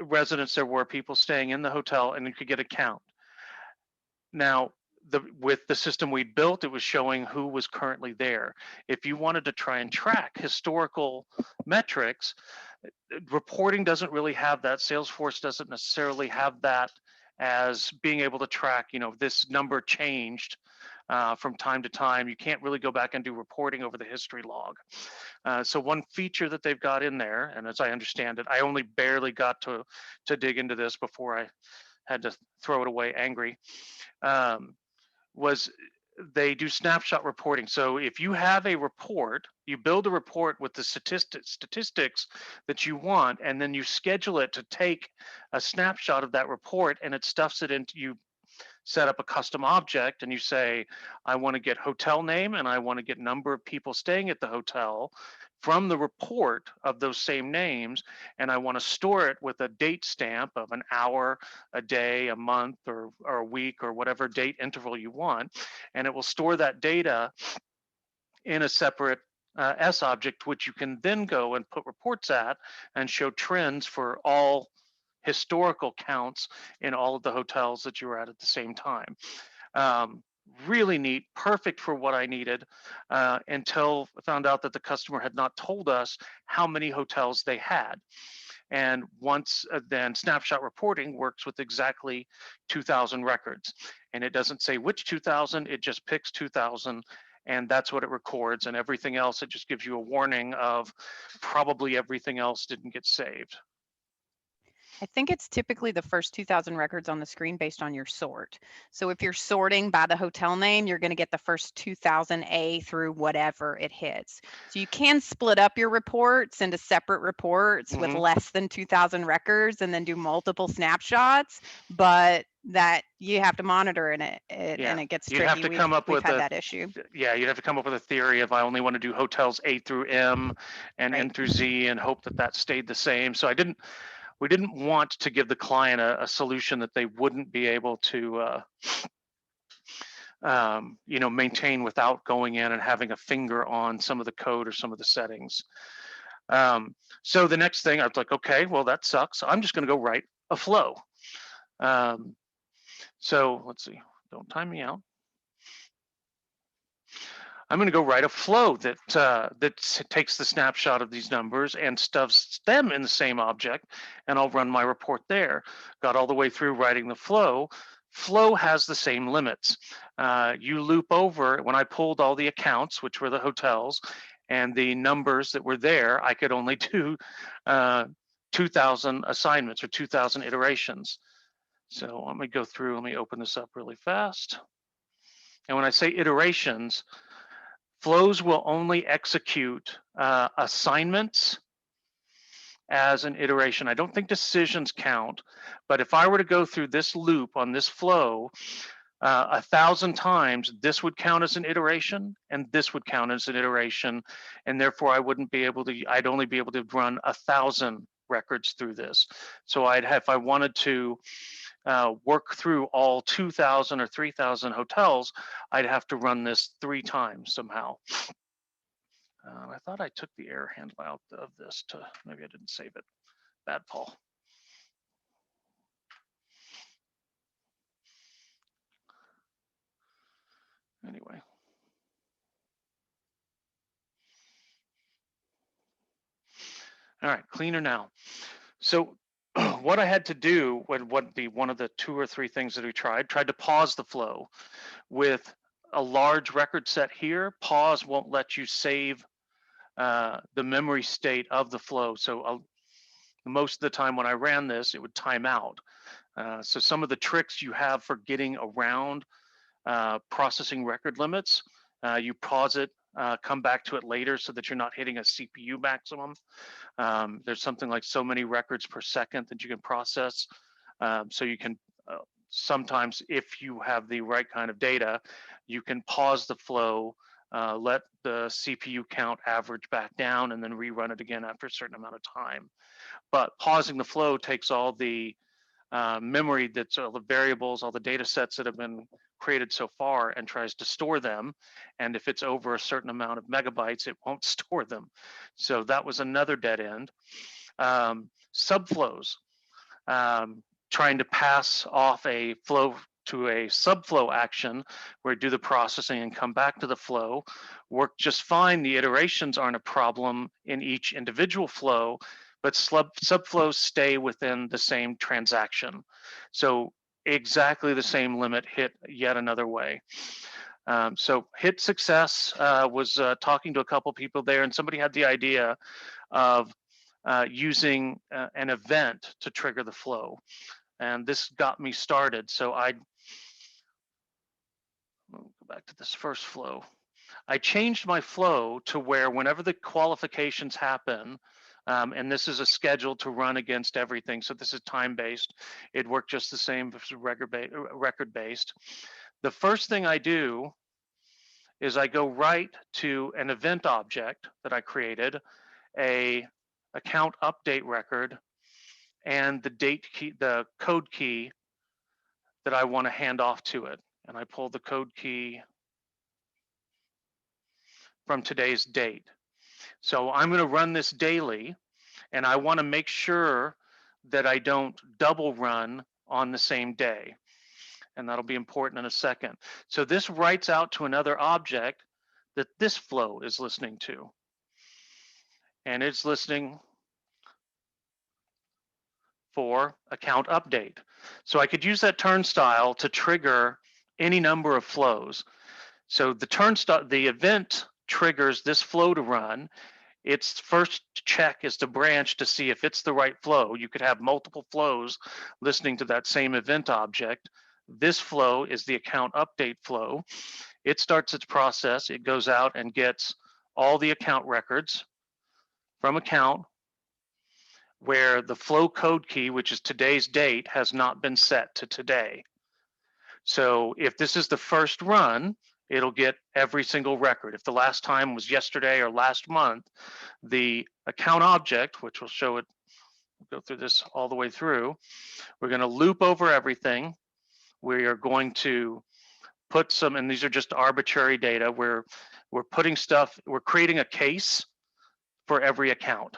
residents there were, people staying in the hotel, and you could get a count. Now, with the system we built, it was showing who was currently there. If you wanted to try and track historical metrics, reporting doesn't really have that. Salesforce doesn't necessarily have that as being able to track, this number changed from time to time. You can't really go back and do reporting over the history log. So one feature that they've got in there, and as I understand it, I only barely got to dig into this before I had to throw it away angry, was they do snapshot reporting. So if you have a report, you build a report with the statistics that you want, and then you schedule it to take a snapshot of that report, and it stuffs it into, you set up a custom object and you say, I want to get hotel name and I want to get number of people staying at the hotel from the report of those same names, and I want to store it with a date stamp of an hour, a day, a month, or a week, or whatever date interval you want, and it will store that data in a separate S object, which you can then go and put reports at and show trends for all historical counts in all of the hotels that you were at the same time. Really neat, perfect for what I needed, until I found out that the customer had not told us how many hotels they had. And once then snapshot reporting works with exactly 2,000 records. And it doesn't say which 2,000, it just picks 2,000, and that's what it records. And everything else, it just gives you a warning of probably everything else didn't get saved. I think it's typically the first 2,000 records on the screen based on your sort. So if you're sorting by the hotel name, you're going to get the first 2,000 A through whatever it hits. So you can split up your reports into separate reports with less than 2,000 records and then do multiple snapshots, but that you have to monitor in it, and it gets tricky. You'd have to come up with that issue. Yeah, you'd have to come up with a theory of I only want to do hotels A through M and N through Z and hope that that stayed the same. So we didn't want to give the client a solution that they wouldn't be able to maintain without going in and having a finger on some of the code or some of the settings. So the next thing I was like, okay, well, that sucks. I'm just going to go write a flow. So let's see, don't time me out. I'm going to go write a flow that takes the snapshot of these numbers and stuffs them in the same object, and I'll run my report there. Got all the way through writing the flow. Flow has the same limits. You loop over, when I pulled all the accounts, which were the hotels, and the numbers that were there, I could only do 2,000 assignments or 2,000 iterations. So let me go through, let me open this up really fast. And when I say iterations, flows will only execute assignments as an iteration. I don't think decisions count, but if I were to go through this loop on this flow 1,000 times, this would count as an iteration, and this would count as an iteration, and therefore I wouldn't be able to, I'd only be able to run 1,000 records through this. So I'd have, if I wanted to work through all 2,000 or 3,000 hotels, I'd have to run this 3 times somehow. I thought I took the error handle out of this to, maybe I didn't save it. Bad, Paul. Anyway. All right, cleaner now. So what I had to do, one of the 2 or 3 things that we tried to pause the flow. With a large record set here, pause won't let you save the memory state of the flow. So most of the time when I ran this, it would time out. So some of the tricks you have for getting around processing record limits, you pause it, come back to it later so that you're not hitting a CPU maximum. There's something like so many records per second that you can process. So you can sometimes, if you have the right kind of data, you can pause the flow, let the CPU count average back down, and then rerun it again after a certain amount of time. But pausing the flow takes all the memory, that's all the variables, all the data sets that have been created so far, and tries to store them. And if it's over a certain amount of megabytes, it won't store them. So that was another dead end. Subflows, trying to pass off a flow to a subflow action where do the processing and come back to the flow, worked just fine. The iterations aren't a problem in each individual flow, but subflows stay within the same transaction. So exactly the same limit hit yet another way. So hit success, was talking to a couple people there, and somebody had the idea of using an event to trigger the flow. And this got me started. So I'll go back to this first flow. I changed my flow to where whenever the qualifications happen, and this is a schedule to run against everything, so this is time-based. It worked just the same if it's record-based. The first thing I do is I go right to an event object that I created, a account update record, and the date key, the code key that I want to hand off to it. And I pull the code key from today's date. So I'm going to run this daily, and I want to make sure that I don't double run on the same day. And that'll be important in a second. So this writes out to another object that this flow is listening to. And it's listening for account update. So I could use that turnstile to trigger any number of flows. So the turnstile, the event triggers this flow to run. Its first check is to branch to see if it's the right flow. You could have multiple flows listening to that same event object. This flow is the account update flow. It starts its process. It goes out and gets all the account records from account where the flow code key, which is today's date, has not been set to today. So if this is the first run, it'll get every single record. If the last time was yesterday or last month, the account object, which will show it, we'll go through this all the way through, we're going to loop over everything. We are going to put some, and these are just arbitrary data, we're putting stuff, we're creating a case for every account.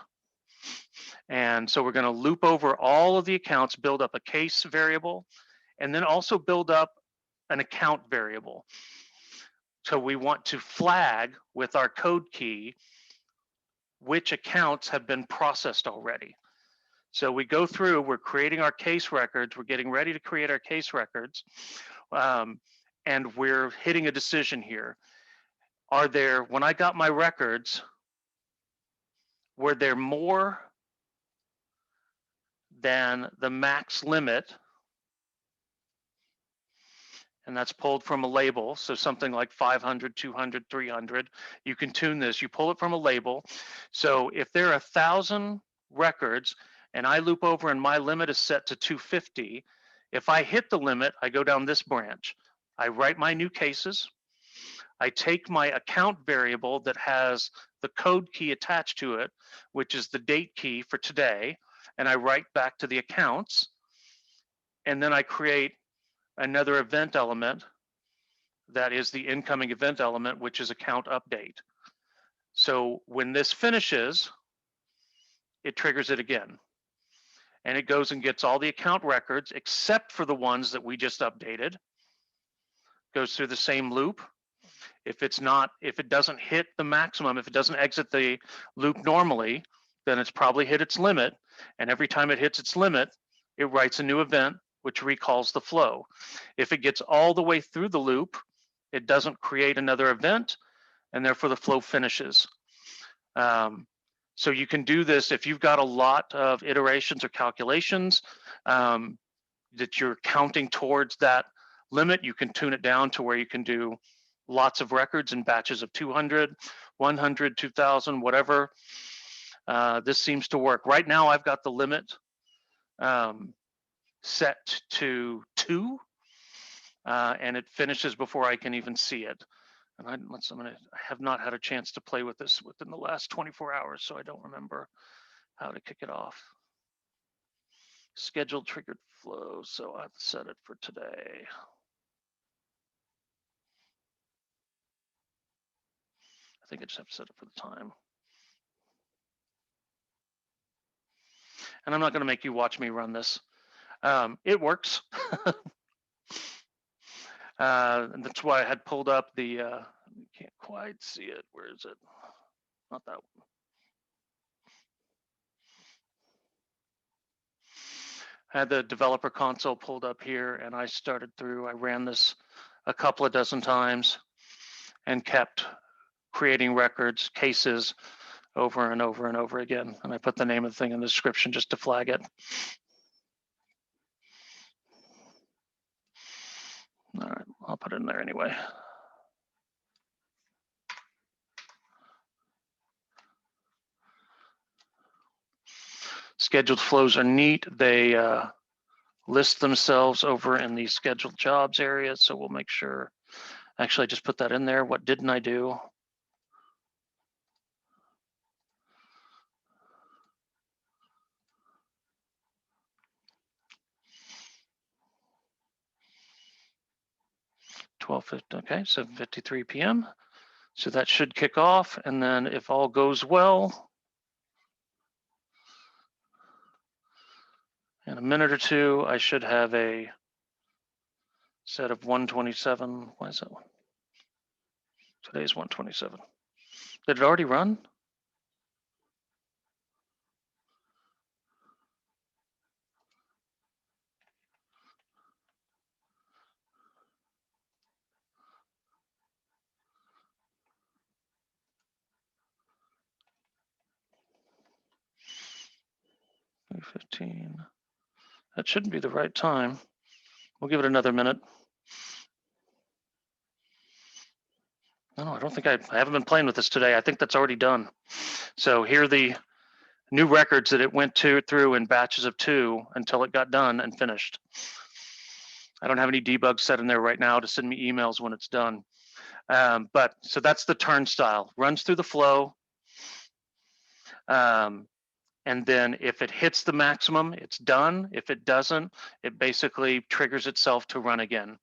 And so we're going to loop over all of the accounts, build up a case variable, and then also build up an account variable. So we want to flag with our code key which accounts have been processed already. So we go through, we're creating our case records, we're getting ready to create our case records, and we're hitting a decision here. Are there, when I got my records, were there more than the max limit? And that's pulled from a label. So something like 500, 200, 300. You can tune this, you pull it from a label. So if there are 1,000 records and I loop over and my limit is set to 250, if I hit the limit, I go down this branch. I write my new cases. I take my account variable that has the code key attached to it, which is the date key for today, and I write back to the accounts. And then I create another event element that is the incoming event element, which is account update. So when this finishes, it triggers it again. And it goes and gets all the account records except for the ones that we just updated. Goes through the same loop. If it doesn't hit the maximum, if it doesn't exit the loop normally, then it's probably hit its limit. And every time it hits its limit, it writes a new event, which recalls the flow. If it gets all the way through the loop, it doesn't create another event, and therefore the flow finishes. So you can do this if you've got a lot of iterations or calculations that you're counting towards that limit. You can tune it down to where you can do lots of records in batches of 200, 100, 2,000, whatever. This seems to work. Right now, I've got the limit set to 2, and it finishes before I can even see it. And I have not had a chance to play with this within the last 24 hours, so I don't remember how to kick it off. Scheduled triggered flow, so I've set it for today. I think I just have to set it for the time. And I'm not going to make you watch me run this. It works. And that's why I had pulled up the, you can't quite see it. Where is it? Not that one. I had the developer console pulled up here, and I ran this a couple of dozen times and kept creating records, cases over and over and over again. And I put the name of the thing in the description just to flag it. All right, I'll put it in there anyway. Scheduled flows are neat. They list themselves over in the scheduled jobs area. So we'll make sure, actually I just put that in there. What didn't I do? Okay, 7:53 p.m. So that should kick off. And then if all goes well, in a minute or two, I should have a set of 127. Why is that one? Today's 127. Did it already run? $3:15. That shouldn't be the right time. We'll give it another minute. No, I don't think I haven't been playing with this today. I think that's already done. So here are the new records that it went through in batches of 2 until it got done and finished. I don't have any debugs set in there right now to send me emails when it's done. But so that's the turnstile. Runs through the flow. And then if it hits the maximum, it's done. If it doesn't, it basically triggers itself to run again.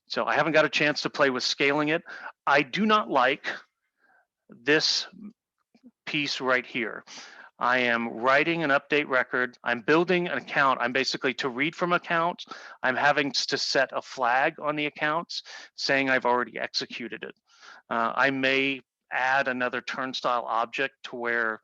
So I haven't got a chance to play with scaling it. I do not like this piece right here. I am writing an update record. I'm building an account. I'm basically to read from accounts. I'm having to set a flag on the accounts saying I've already executed it. I may add another turnstile object to where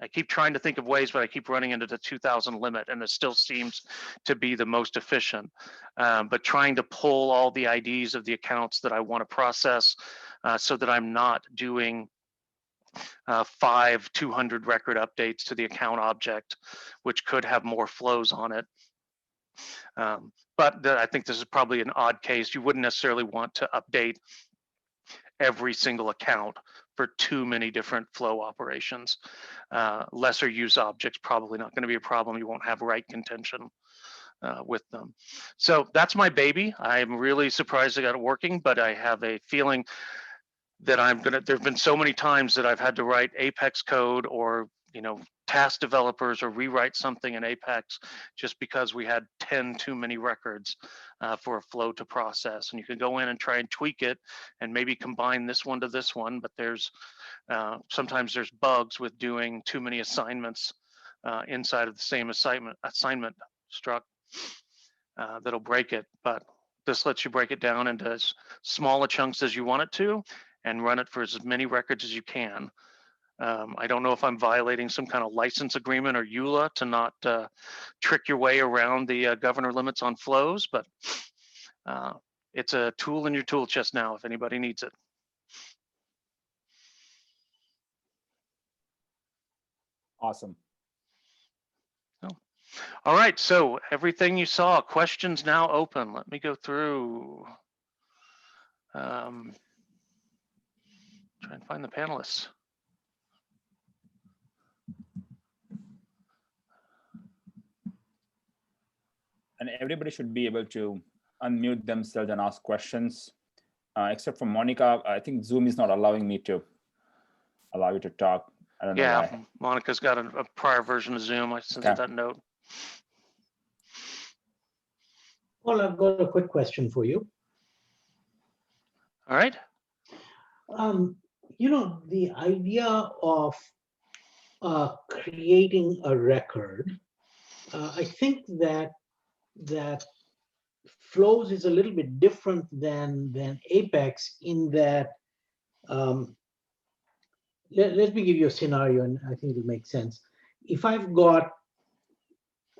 I keep trying to think of ways, but I keep running into the 2000 limit, and it still seems to be the most efficient. But trying to pull all the IDs of the accounts that I want to process so that I'm not doing 5 200 record updates to the account object, which could have more flows on it. But I think this is probably an odd case. You wouldn't necessarily want to update every single account for too many different flow operations. Lesser use objects probably not going to be a problem. You won't have write contention with them. So that's my baby. I'm really surprised I got it working, but I have a feeling that there've been so many times that I've had to write Apex code or, task developers or rewrite something in Apex just because we had 10 too many records for a flow to process. And you can go in and try and tweak it and maybe combine this one to this one, but sometimes there's bugs with doing too many assignments inside of the same assignment struct that'll break it. But this lets you break it down into as small a chunks as you want it to and run it for as many records as you can. I don't know if I'm violating some kind of license agreement or EULA to not trick your way around the governor limits on flows, but it's a tool in your tool chest now if anybody needs it. Awesome. All right, so everything you saw, questions now open. Let me go through. Try and find the panelists. And everybody should be able to unmute themselves and ask questions, except for Monica. I think Zoom is not allowing me to allow you to talk. I don't know why. Monica's got a prior version of Zoom. I sent her that note. Well, I've got a quick question for you. All right. The idea of creating a record, I think that flows is a little bit different than Apex in that, let me give you a scenario and I think it'll make sense. If I've got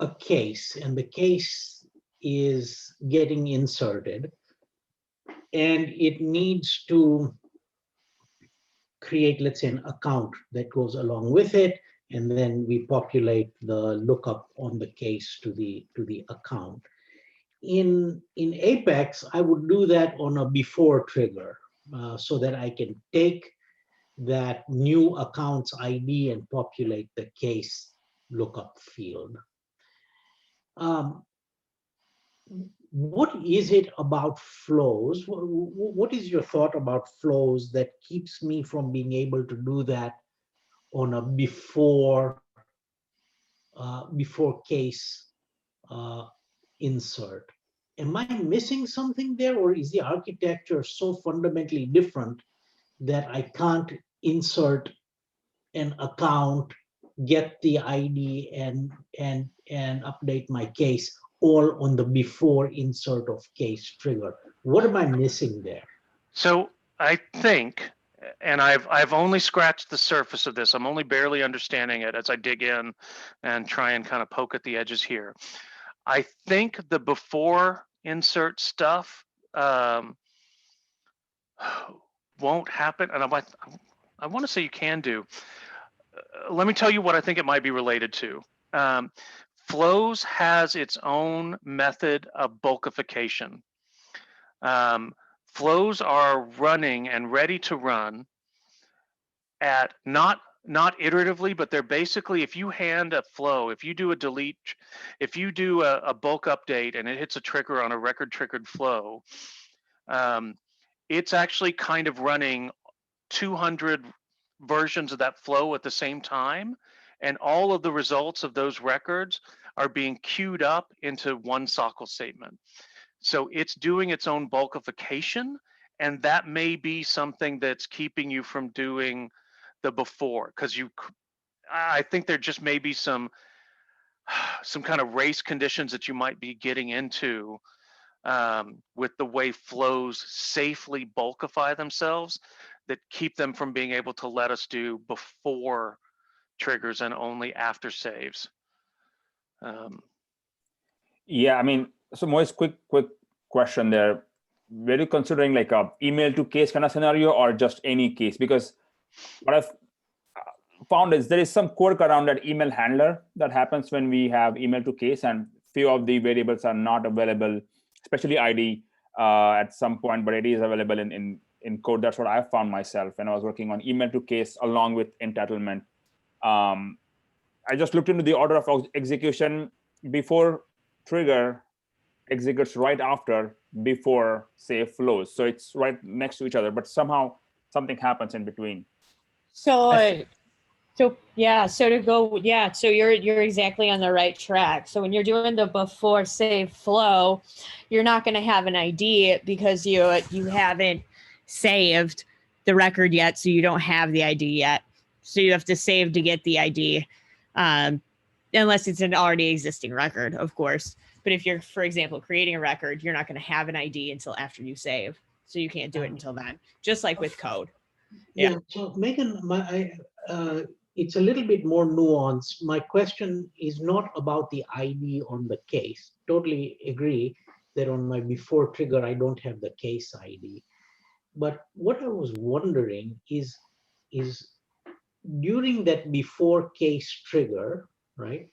a case and the case is getting inserted and it needs to create, let's say, an account that goes along with it, and then we populate the lookup on the case to the account. In Apex, I would do that on a before trigger so that I can take that new account's ID and populate the case lookup field. What is it about flows? What is your thought about flows that keeps me from being able to do that on a before case insert? Am I missing something there, or is the architecture so fundamentally different that I can't insert an account, get the ID, and update my case all on the before insert of case trigger? What am I missing there? So I think, and I've only scratched the surface of this. I'm only barely understanding it as I dig in and try and kind of poke at the edges here. I think the before insert stuff won't happen, and I want to say you can do. Let me tell you what I think it might be related to. Flows has its own method of bulkification. Flows are running and ready to run at not iteratively, but they're basically, if you hand a flow, if you do a delete, if you do a bulk update and it hits a trigger on a record triggered flow, it's actually kind of running 200 versions of that flow at the same time. And all of the results of those records are being queued up into one SOCL statement. So it's doing its own bulkification And that may be something that's keeping you from doing the before, because I think there just may be some kind of race conditions that you might be getting into with the way flows safely bulkify themselves that keep them from being able to let us do before triggers and only after saves. Yeah, I mean, so Moise, quick question there. Were you considering like a email to case kind of scenario or just any case? Because what I've found is there is some quirk around that email handler that happens when we have email to case, and few of the variables are not available, especially ID at some point, but it is available in code. That's what I found myself when I was working on email to case along with entitlement. I just looked into the order of execution. Before trigger executes right after before save flows. So it's right next to each other, but somehow something happens in between. So, so you're exactly on the right track. So when you're doing the before save flow, you're not going to have an ID because you haven't saved the record yet, so you don't have the ID yet. So you have to save to get the ID, unless it's an already existing record, of course. But if you're, for example, creating a record, you're not going to have an ID until after you save. So you can't do it until then, just like with code. Yeah. So Megan, it's a little bit more nuanced. My question is not about the ID on the case. Totally agree that on my before trigger, I don't have the case ID. But what I was wondering is during that before case trigger, right?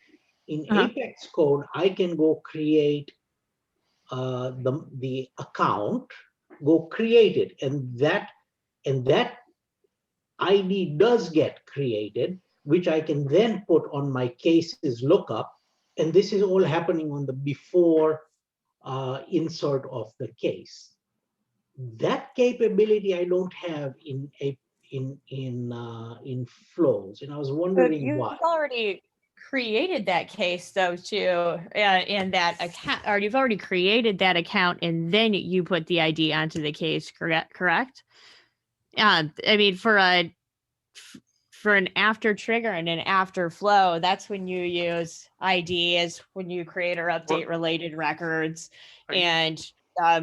In Apex code, I can go create the account, go create it, and that ID does get created, which I can then put on my cases lookup. And this is all happening on the before insert of the case. That capability I don't have in flows, and I was wondering why. You've already created that case though too, in that account, or you've already created that account and then you put the ID onto the case, correct? I mean, for an after trigger and an after flow, that's when you use ID, is when you create or update related records, and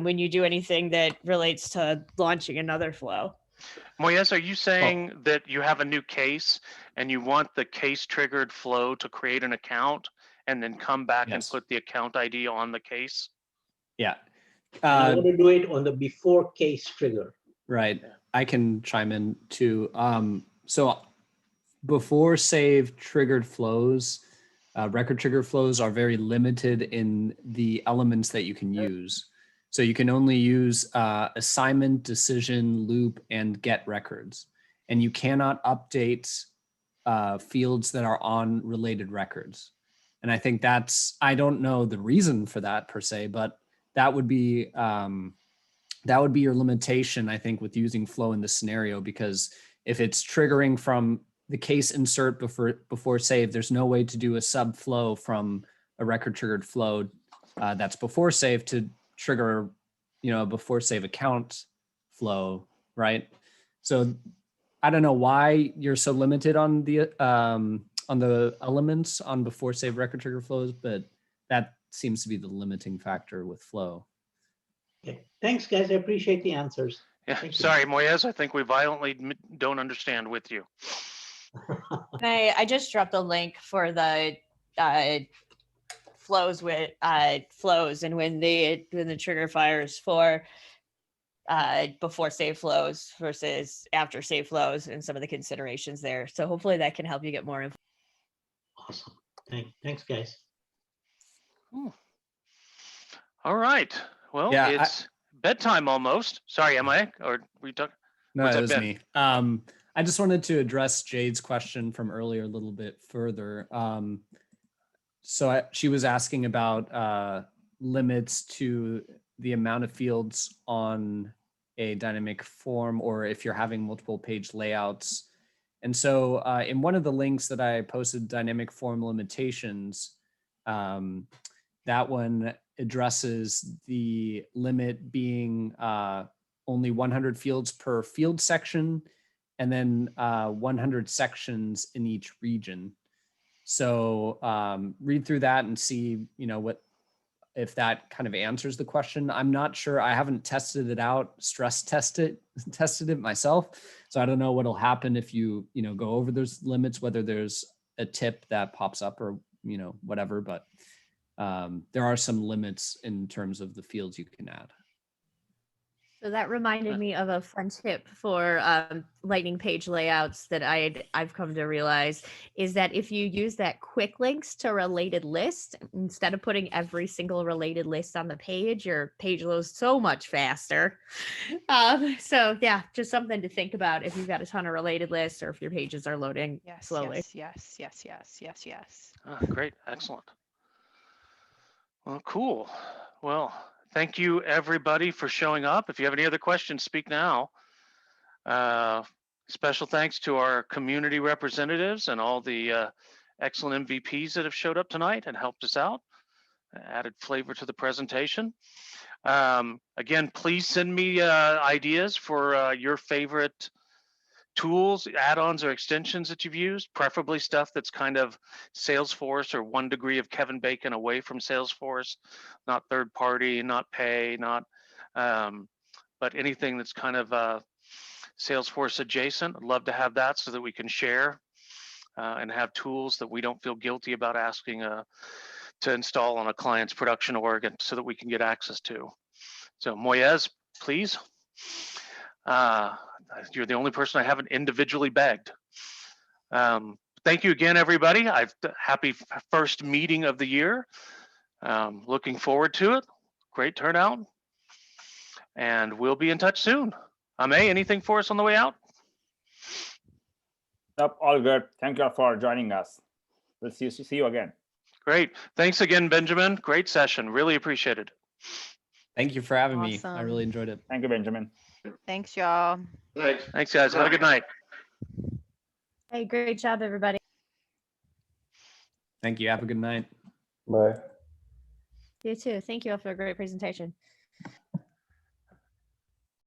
when you do anything that relates to launching another flow. Moyes, are you saying that you have a new case and you want the case triggered flow to create an account and then come back and put the account ID on the case? Yeah. I want to do it on the before case trigger. Right. I can chime in too. So before save triggered flows, record trigger flows are very limited in the elements that you can use. So you can only use assignment, decision, loop, and get records. And you cannot update fields that are on related records. And I think I don't know the reason for that per se, but that would be your limitation, I think, with using flow in this scenario, because if it's triggering from the case insert before save, there's no way to do a sub flow from a record triggered flow that's before save to trigger, a before save account flow, right? So I don't know why you're so limited on the elements on before save record trigger flows, but that seems to be the limiting factor with flow. Okay. Thanks, guys. I appreciate the answers. Yeah. Sorry, Moyes, I think we violently don't understand with you. I just dropped a link for the flows with flows, and when the trigger fires for before save flows versus after save flows, and some of the considerations there. So hopefully that can help you get more info. Awesome. Thanks, guys. All right. Well, it's bedtime almost. Sorry, am I? Or we talk? No, it was me. I just wanted to address Jade's question from earlier a little bit further. She was asking about limits to the amount of fields on a dynamic form, or if you're having multiple page layouts. And so in one of the links that I posted, dynamic form limitations, that one addresses the limit being only 100 fields per field section, and then 100 sections in each region. So read through that and see, what, if that kind of answers the question. I'm not sure. I haven't tested it out, stress tested it myself. So I don't know what'll happen if you, go over those limits, whether there's a tip that pops up or, whatever, but there are some limits in terms of the fields you can add. So that reminded me of a fun tip for Lightning page layouts that I've come to realize is that if you use that quick links to related list, instead of putting every single related list on the page, your page loads so much faster. So yeah, just something to think about if you've got a ton of related lists or if your pages are loading slowly. Yes. Great, excellent. Well, cool. Well, thank you everybody for showing up. If you have any other questions, speak now. Special thanks to our community representatives and all the excellent MVPs that have showed up tonight and helped us out, added flavor to the presentation. Again, please send me ideas for your favorite tools, add-ons, or extensions that you've used, preferably stuff that's kind of Salesforce or 1 degree of Kevin Bacon away from Salesforce, not third party, not pay, not, but anything that's kind of Salesforce adjacent. I'd love to have that so that we can share and have tools that we don't feel guilty about asking to install on a client's production org and so that we can get access to. So Moyez, please. You're the only person I haven't individually begged. Thank you again, everybody. Happy first meeting of the year. Looking forward to it. Great turnout. And we'll be in touch soon. Ame, anything for us on the way out? Nope, all good. Thank you for joining us. We'll see you again. Great. Thanks again, Benjamin. Great session. Really appreciate it. Thank you for having me. I Awesome. really enjoyed it. Thank you, Benjamin. Thanks, y'all. Thanks. Thanks, guys. Have a good night. Hey, great job, everybody. Thank you. Have a good night. Bye. You too. Thank you all for a great presentation.